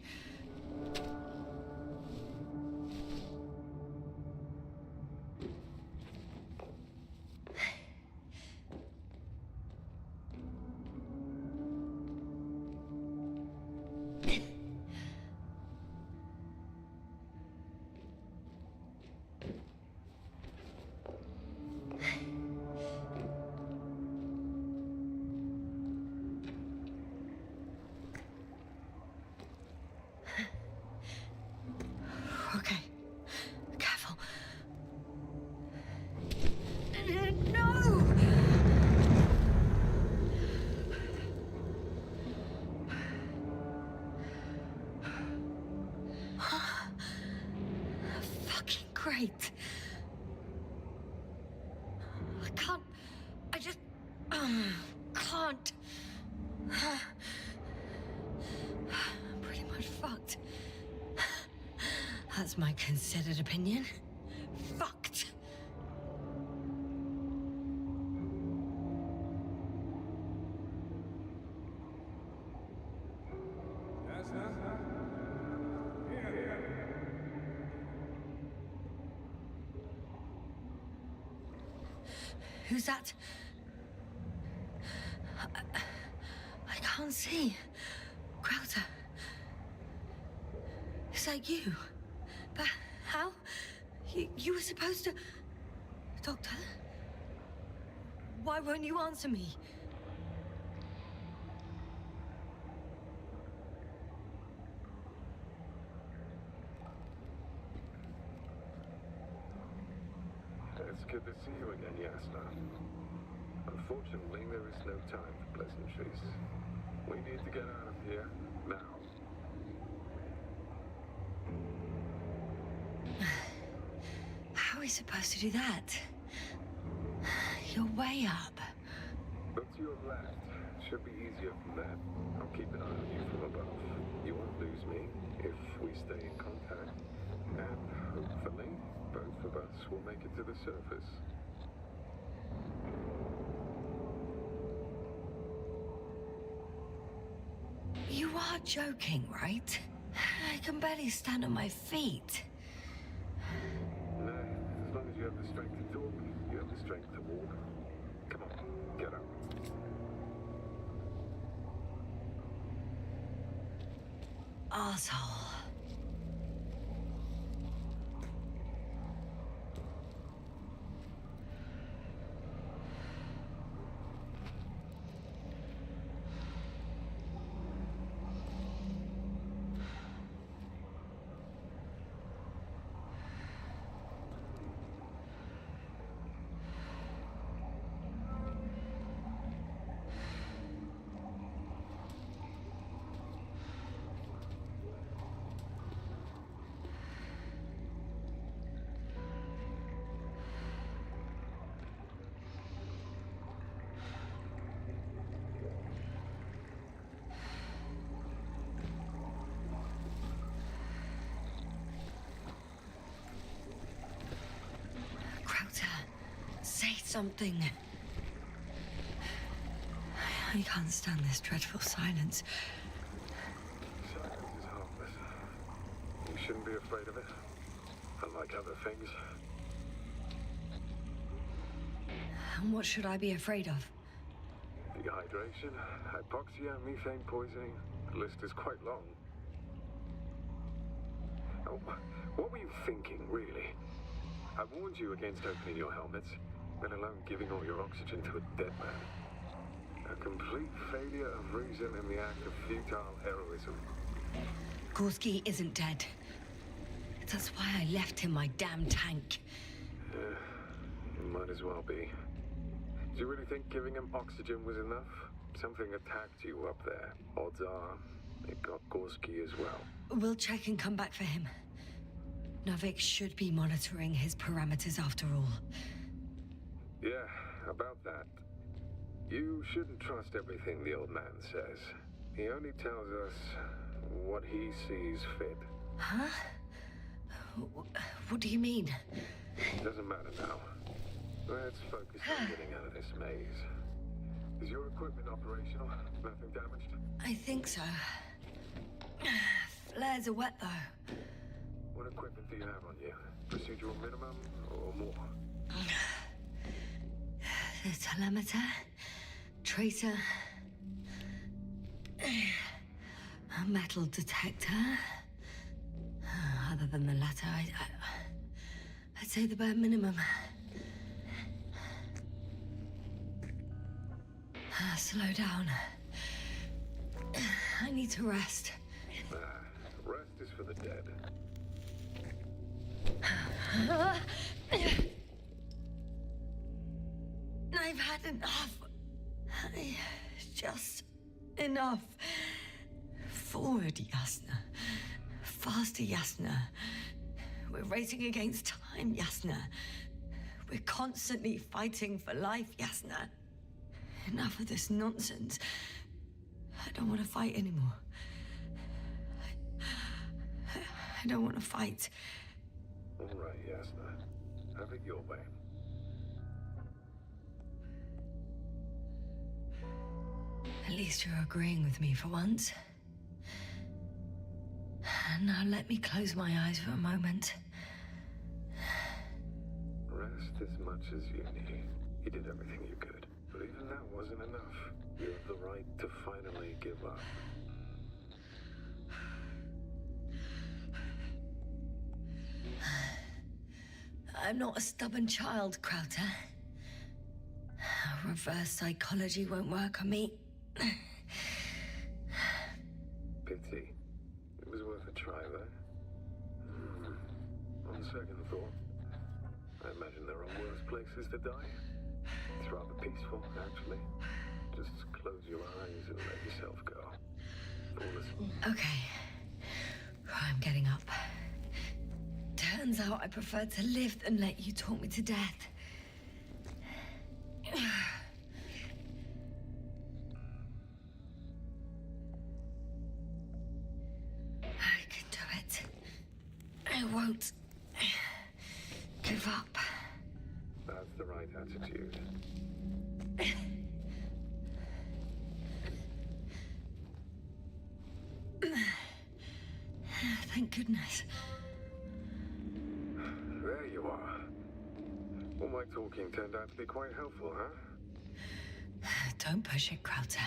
Okay. Careful. No! Fucking great. I just can't. I'm pretty much fucked. That's my considered opinion. Fucked. Who's that? I can't see. Crowther. Is that you? But how? You were supposed to... Doctor? Why won't you answer me? It's good to see you again, Yasna. Unfortunately, there is no time for pleasantries. We need to get out of here now. How are we supposed to do that? You're way up. Look to your left. Should be easier from there. I'll keep an eye on you from above. You won't lose me if we stay in contact. And hopefully, both of us will make it to the surface. You are joking, right? I can barely stand on my feet. No, as long as you have the strength to talk, you have the strength to walk. Come on, get up. Arsehole. Say something. I can't stand this dreadful silence. Silence is harmless. You shouldn't be afraid of it. Unlike other things. And what should I be afraid of? Dehydration, hypoxia, methane poisoning. The list is quite long. Oh, what were you thinking, really? I warned you against opening your helmets, let alone giving all your oxygen to a dead man. A complete failure of reason in the act of futile heroism. Gorski isn't dead. That's why I left him my damn tank. Yeah, it might as well be. Do you really think giving him oxygen was enough? Something attacked you up there. Odds are, it got Gorski as well. We'll check and come back for him. Novik should be monitoring his parameters after all. Yeah, about that. You shouldn't trust everything the old man says. He only tells us what he sees fit. Huh? What do you mean? Doesn't matter now. Let's focus on getting out of this maze. Is your equipment operational? Nothing damaged? I think so. Flares are wet, though. What equipment do you have on you? Procedural minimum or more? The telemeter, tracer, a metal detector. Other than the latter, I'd say the bare minimum. Slow down. I need to rest. Rest is for the dead. I've had enough. Just enough. Forward, Yasna. Faster, Yasna. We're racing against time, Yasna. We're constantly fighting for life, Yasna. Enough of this nonsense. I don't want to fight anymore. I don't want to fight. All right, Yasna. Have it your way. At least you're agreeing with me for once. Now let me close my eyes for a moment. Rest as much as you need. You did everything you could. But even that wasn't enough. You have the right to finally give up. I'm not a stubborn child, Krauter. Reverse psychology won't work on me. Pity. It was worth a try, though. On second thought, I imagine there are worse places to die. It's rather peaceful, actually. Just close your eyes and let yourself go. Fall asleep. Okay. I'm getting up. Turns out I prefer to live than let you talk me to death. I can do it. I won't give give up. That's the right attitude. Thank goodness. There you are. All my talking turned out to be quite helpful, huh? Don't push it, Krauter.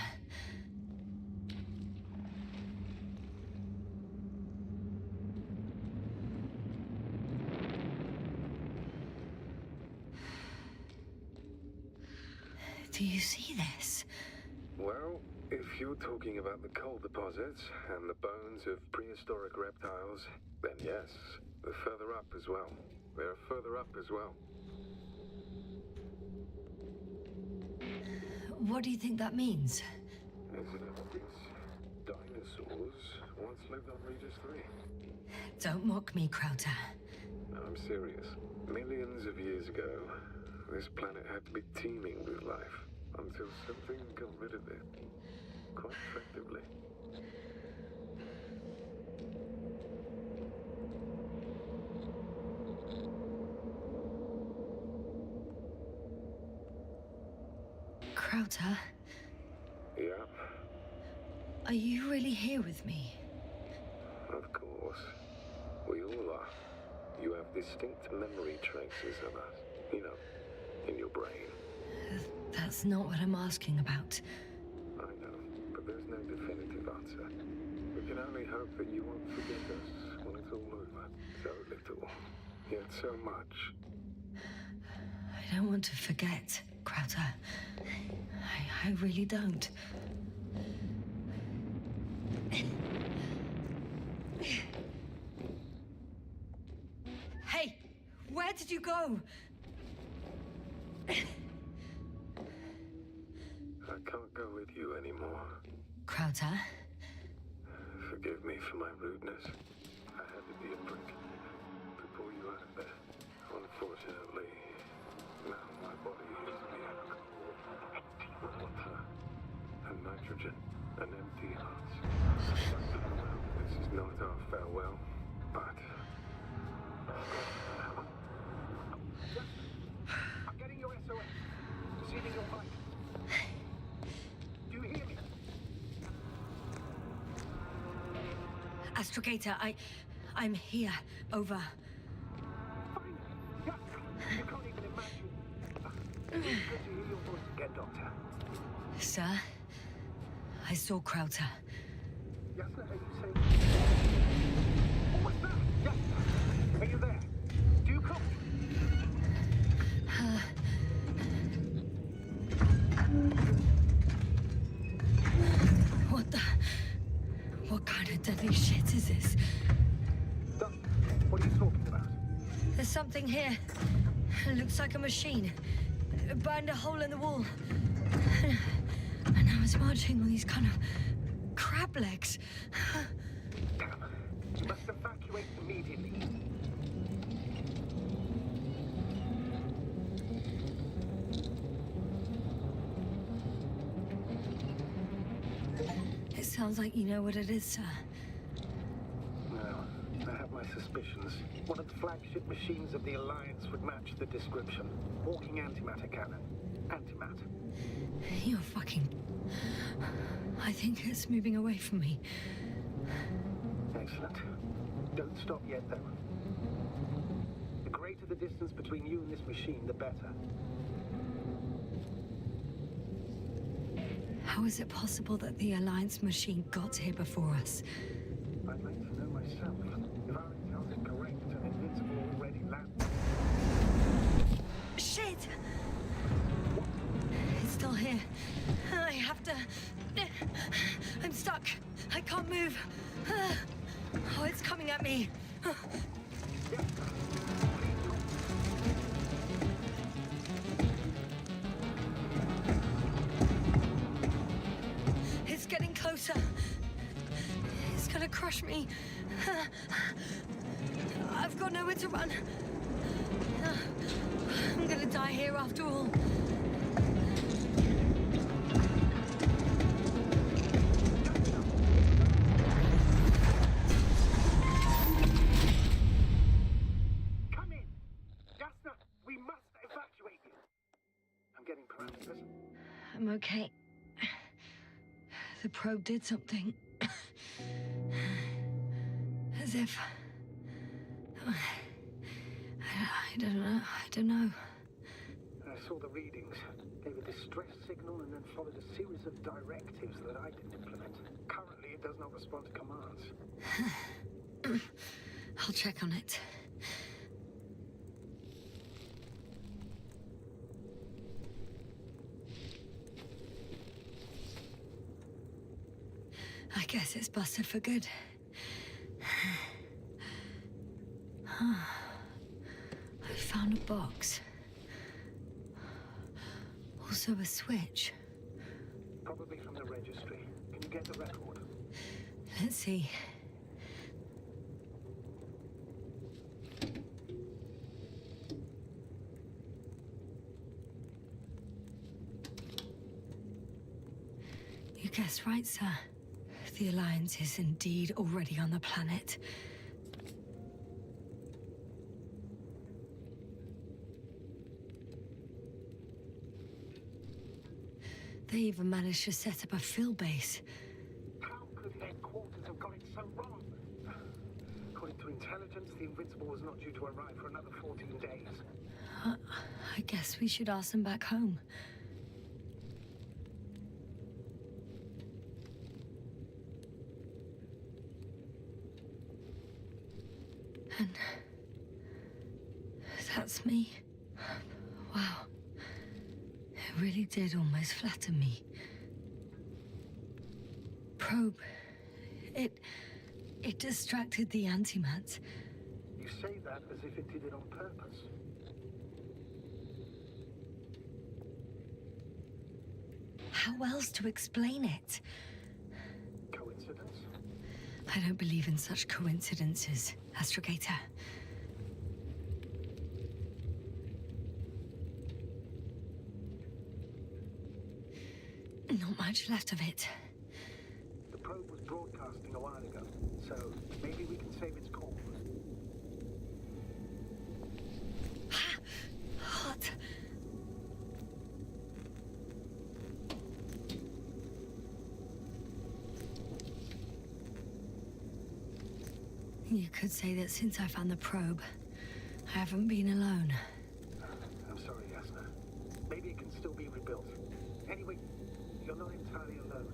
Do you see this? Well, if you're talking about the coal deposits and the bones of prehistoric reptiles, then yes, they're further up as well. They're further up as well. What do you think that means? Is it obvious? Dinosaurs once lived on Regis 3. Don't mock me, Krauter. I'm serious. Millions of years ago, this planet had to be teeming with life until something got rid of it. Quite effectively. Krauter, Yeah, are you really here with me? of course. We all are. You have distinct memory traces of us. You know, in your brain. That's not what I'm asking about. I know, but there's no definitive answer. We can only hope that you won't forget us when it's all over. So little, yet so much. I don't want to forget, Krauter. I really don't. Hey, where did you go? I can't go with you anymore. Krauter? Forgive me for my rudeness. I had to be a prick to pull you out of there. Unfortunately, now my body is beyond water and nitrogen and empty hearts. This is not our farewell, but I'm getting your SOS. Receiving your mic. Do you hear me? Astrogator, I'm here. Over. Fine. Yeah. You can't even imagine. It's good to hear your voice again, Doctor. Sir, I saw Krauter. Yasna, are you saying? What's that? Yasna, are you there? Do you copy? What kind of deadly shit is this? Doc, what are you talking about? There's something here. It looks like a machine. It burned a hole in the wall. And now it's marching on these kind of crab legs. Damn. You must evacuate immediately. It sounds like you know what it is, sir. No, I have my suspicions. One of the flagship machines of the Alliance would match the description. Walking antimatter cannon. Antimat. You're fucking... I think it's moving away from me. Excellent. Don't stop yet, though. The greater the distance between you and this machine, the better. How is it possible that the Alliance machine got here before us? I'd like to know myself. If our intel is correct and Invincible already landed. Shit! It's still here. I have to... I'm stuck. I can't move. Oh, it's coming at me. It's getting closer. It's gonna crush me. I've got nowhere to run. I'm gonna die here after all. Come in! Yasna! I'm okay. The probe did something. As if... I don't know. I saw the readings, gave a distress signal, and then followed a series of directives that I didn't implement. Currently, it does not respond to commands. I'll check on it. I guess it's busted for good. I found a box. Also a switch. Probably from the registry. Can you get the record? Let's see. You guessed right, sir. The Alliance is indeed already on the planet. They even managed to set up a field base. How could headquarters have got it so wrong? According to intelligence, the Invincible was not due to arrive for another 14 days. I guess we should ask them back home. And that's me. Wow. It really did almost flatten me. Probe. It distracted the antimats. You say that as if it did it on purpose. How else to explain it? Coincidence? I don't believe in such coincidences, Astrogator. Not much left of it. The probe was broadcasting a while ago, so maybe we can save its call. Hot. You could say that since I found the probe, I haven't been alone. I'm sorry, Yasna. Maybe it can still be rebuilt. Anyway, you're not entirely alone.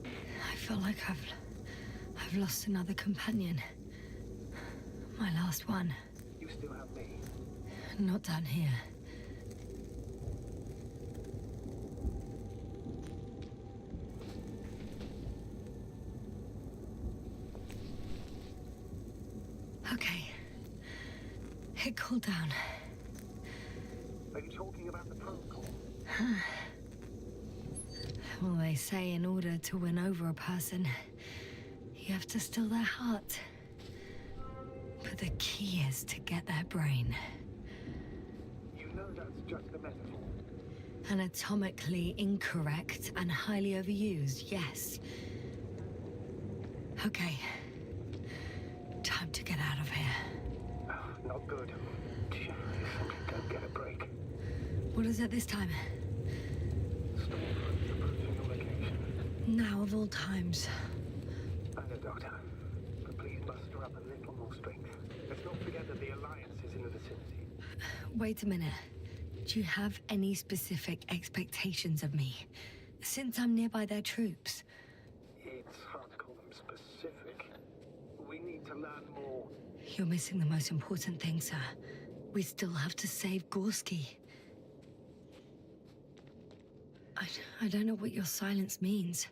I feel like I've lost another companion. My last one. You still have me. Not down here. Okay. It cooled down. Are you talking about the protocol? Well, they say in order to win over a person, you have to steal their heart. But the key is to get their brain. You know that's just a metaphor. Anatomically incorrect and highly overused, yes. Okay. Time to get out of here. Oh, not good. Go get a break. What is it this time? Stormfront approaching your location. Now of all times. I know, Doctor. But please muster up a little more strength. Let's not forget that the Alliance is in the vicinity. Wait a minute. Do you have any specific expectations of me? Since I'm nearby their troops. It's hard to call them specific. We need to learn more. You're missing the most important thing, sir. We still have to save Gorski. I don't know what your silence means.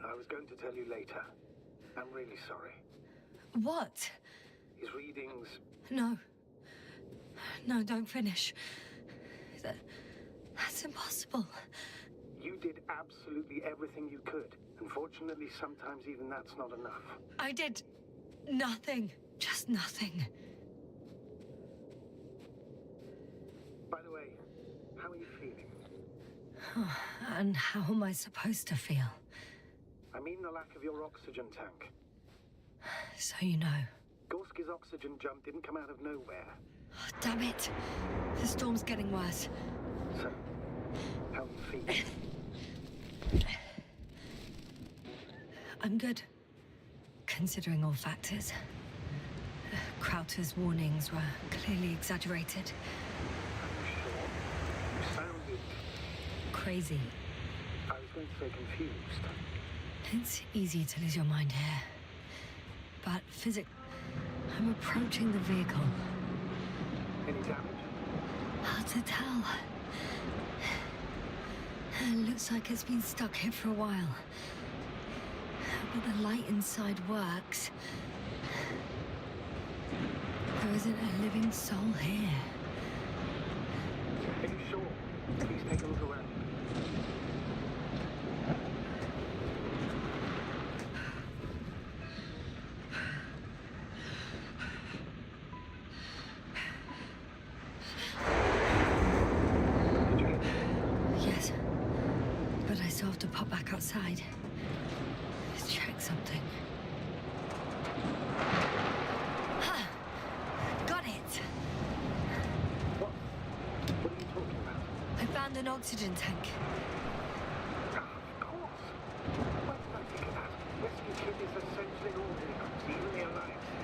I was going to tell you later. I'm really sorry. What? His readings... No. No, don't finish. That's impossible. You did absolutely everything you could. Unfortunately, sometimes even that's not enough. I did nothing. Just nothing. By the way, how are you feeling? And how am I supposed to feel? I mean the lack of your oxygen tank. So you know. Gorski's oxygen jump didn't come out of nowhere. Oh, damn it. The storm's getting worse. So, how do you feel? I'm good, considering all factors. Crowther's warnings were clearly exaggerated. Sure. You sounded... Crazy. I was going to say confused. It's easy to lose your mind here. But I'm approaching the vehicle. Any damage? Hard to tell. It looks like it's been stuck here for a while. But the light inside works. There isn't a living soul here. Are you sure? Please take a look around. Did you get it? Yes. But I still have to pop back outside. Check something. Ha! Got it! What? What are you talking about? I found an oxygen tank. Of course. Why did I think of that? Rescue kit is essential in all vehicles, even the Alliances.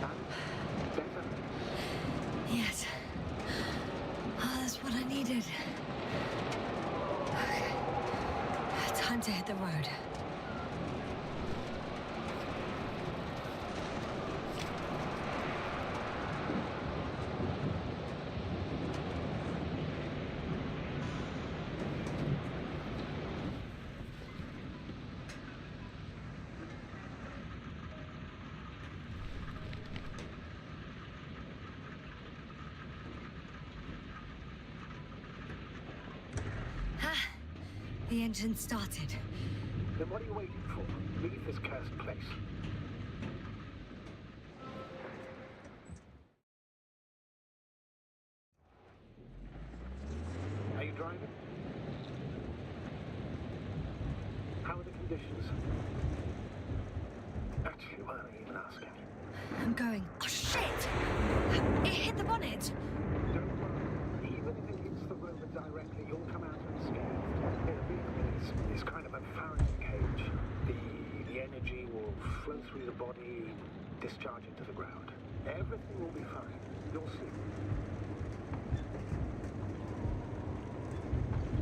And better. Yes. Oh, that's what I needed. Okay. Time to hit the road. The engine started. Then what are you waiting for? Leave this cursed place. Are you driving? How are the conditions? Actually, why don't I even ask him? I'm going. Oh, shit! It hit the bonnet! Don't worry. Even if it hits the rover directly, you'll come out unscathed. The vehicle is kind of a Faraday cage. The energy will flow through the body, discharge into the ground. Everything will be fine. You'll see.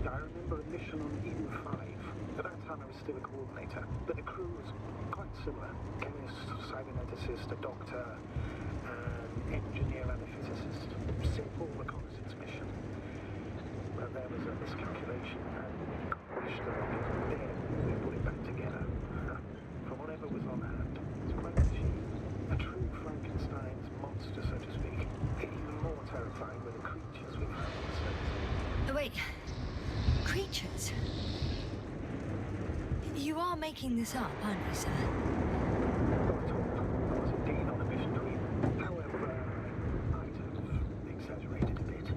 I remember a mission on Eden 5. At that time I was still a coordinator, but the crew was quite similar. Chemist, cyberneticist, a doctor, an engineer and a physicist. Simple reconnaissance mission. But there was a miscalculation and we crashed the rocket. Then we put it back together. From whatever was on hand. It's quite a machine. A true Frankenstein's monster, so to speak. Even more terrifying were the creatures we found on the surface. Oh, wait. Creatures? You are making this up, aren't you, sir? Not at all. I was indeed on a mission to Eden. However, I might have exaggerated a bit.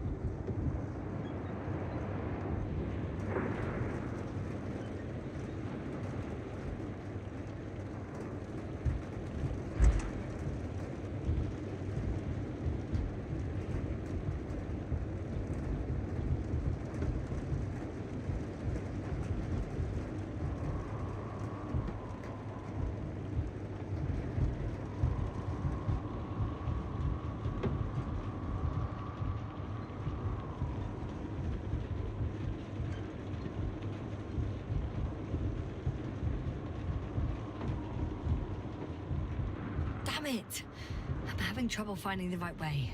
Damn it! I'm having trouble finding the right way.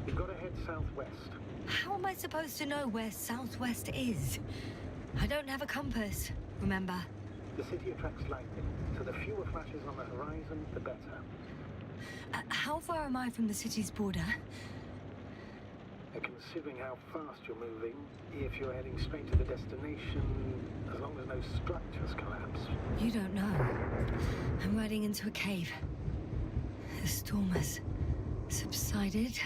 You've got to head southwest. How am I supposed to know where southwest is? I don't have a compass, remember? The city attracts lightning, so the fewer flashes on the horizon, the better. How far am I from the city's border? Considering how fast you're moving, if you're heading straight to the destination, as long as no structures collapse. You don't know. I'm riding into a cave. The storm has subsided.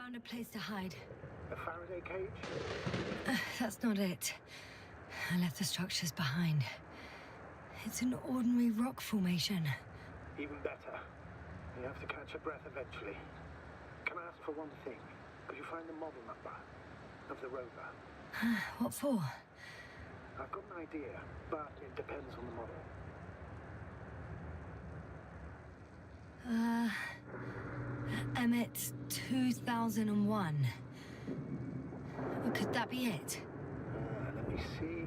found a place to hide. A Faraday cage? That's not it. I left the structures behind. It's an ordinary rock formation. Even better. You have to catch your breath eventually. Can I ask for one thing? Could you find the model number of the rover? What for? I've got an idea, but it depends on the model. Emmett 2001. Could that be it? Let me see.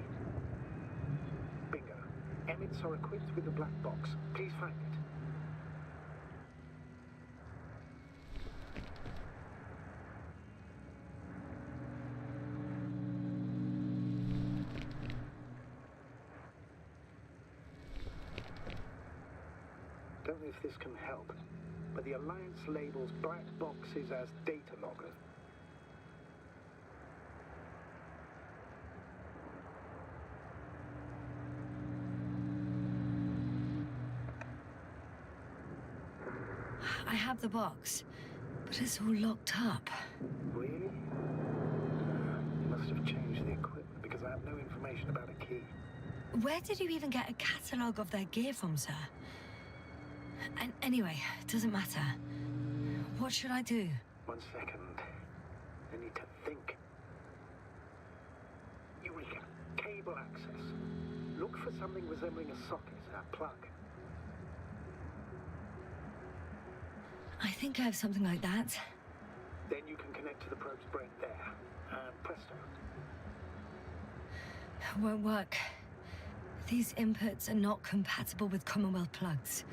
Bingo. Emmets are equipped with a black box. Please find it. Don't know if this can help, but the Alliance labels black boxes as data loggers. I have the box, but it's all locked up. Really? You must have changed the equipment because I have no information about a key. Where did you even get a catalogue of their gear from, sir? And anyway, it doesn't matter. What should I do? 1 second. I need to think. Eureka. Cable access. Look for something resembling a socket, a plug. I think I have something like that. Then you can connect to the probe's brain there. And presto. Won't work. These inputs are not compatible with Commonwealth plugs.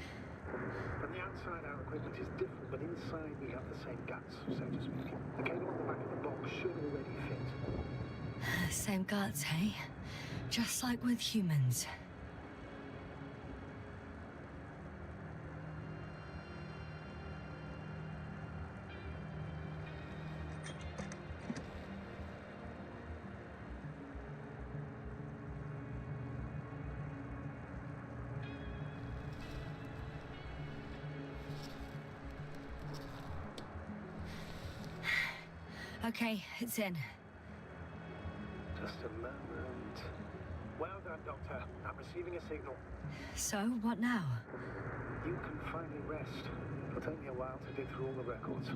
From the outside, our equipment is different, but inside we have the same guts, so to speak. The cable on the back of the box should already fit. Same guts, hey? Just like with humans. Okay, it's in. Just a moment. Well done, Doctor. I'm receiving a signal. So, what now? You can finally rest. It'll take me a while to dig through all the records.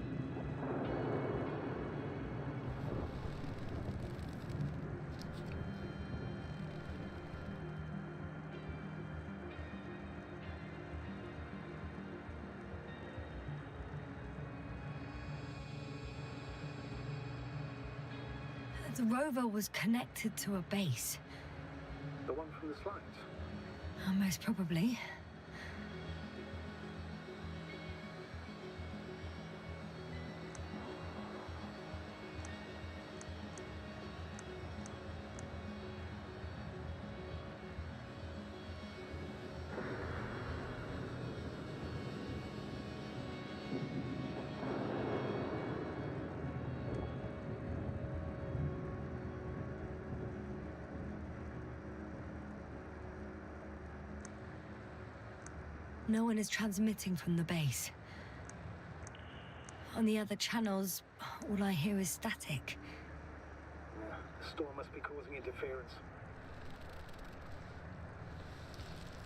The rover was connected to a base. The one from the slides? Most probably. No one is transmitting from the base. On the other channels, all I hear is static. Yeah, the storm must be causing interference.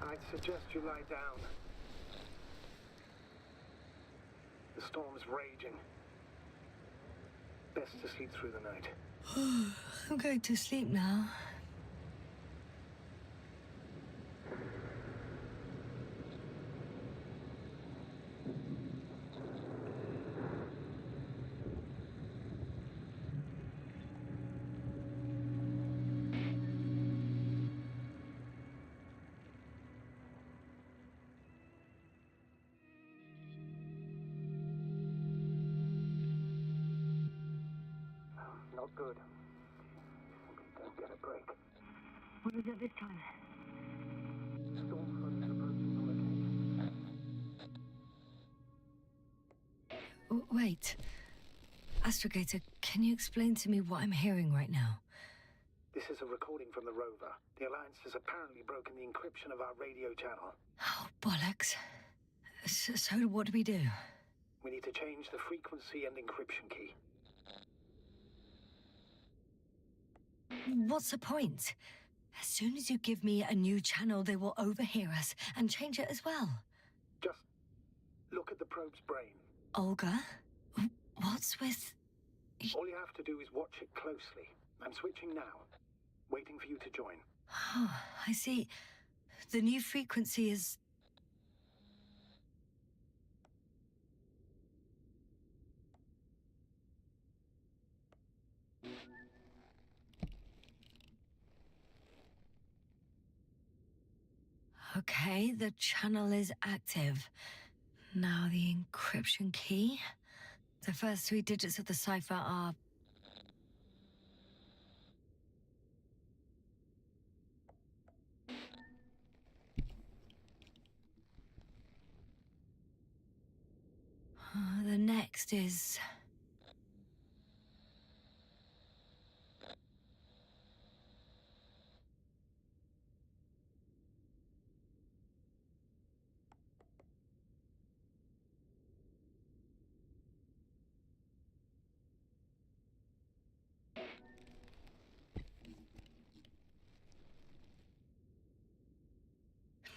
I'd suggest you lie down. The storm's raging. Best to sleep through the night. I'm going to sleep now. Not good. Don't get a break. What is it this time? Storm front is approaching the location. Wait. Astrogator, can you explain to me what I'm hearing right now? This is a recording from the rover. The Alliance has apparently broken the encryption of our radio channel. Oh, bollocks. So what do we do? We need to change the frequency and encryption key. What's the point? As soon as you give me a new channel, they will overhear us and change it as well. Just look at the probe's brain. Olga? What's with... All you have to do is watch it closely. I'm switching now. Waiting for you to join. Oh, I see. The new frequency is... Okay, the channel is active. Now the encryption key. The first 3 digits of the cipher are... The next is...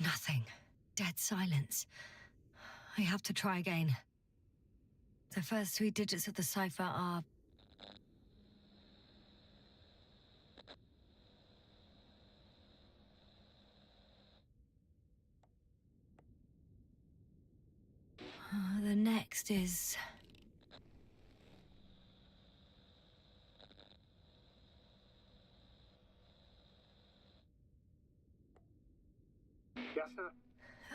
Nothing. Dead silence. I have to try again. The first 3 digits of the cipher are... The next is... Yes, sir?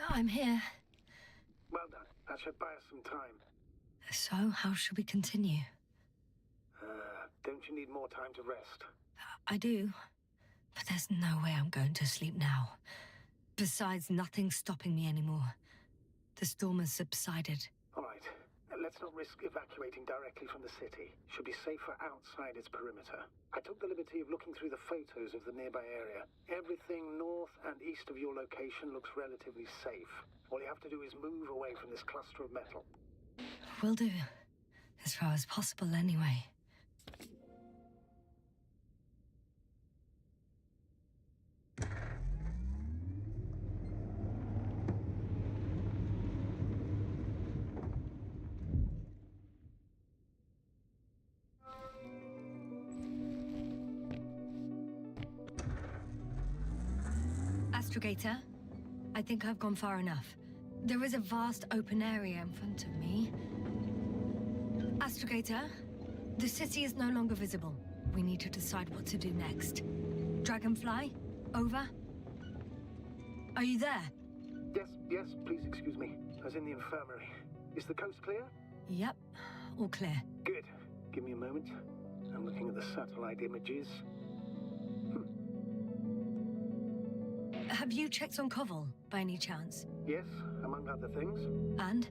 I'm here. Well done. That should buy us some time. So, how should we continue? Don't you need more time to rest? I do. But there's no way I'm going to sleep now. Besides, nothing's stopping me anymore. The storm has subsided. All right. Let's not risk evacuating directly from the city. Should be safer outside its perimeter. I took the liberty of looking through the photos of the nearby area. Everything north and east of your location looks relatively safe. All you have to do is move away from this cluster of metal. Will do. As far as possible, anyway. Astrogator, I think I've gone far enough. There is a vast open area in front of me. Astrogator, the city is no longer visible. We need to decide what to do next. Dragonfly, over. Are you there? Yes, please excuse me. I was in the infirmary. Is the coast clear? Yep, all clear. Good. Give me a moment. I'm looking at the satellite images. Have you checked on Koval, by any chance? Yes, among other things. And?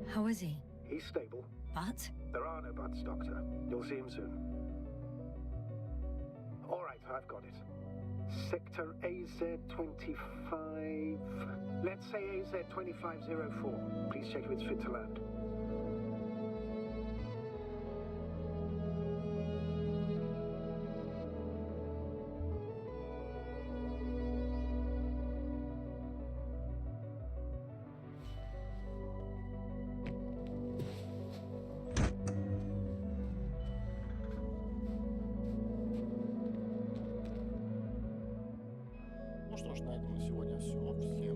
How is he? He's stable. But? There are no buts, Doctor. You'll see him soon. All right, I've got it. Sector AZ-25... Let's say AZ-2504. Please check if it's fit to land. Ну что ж, на этом на сегодня все. Всем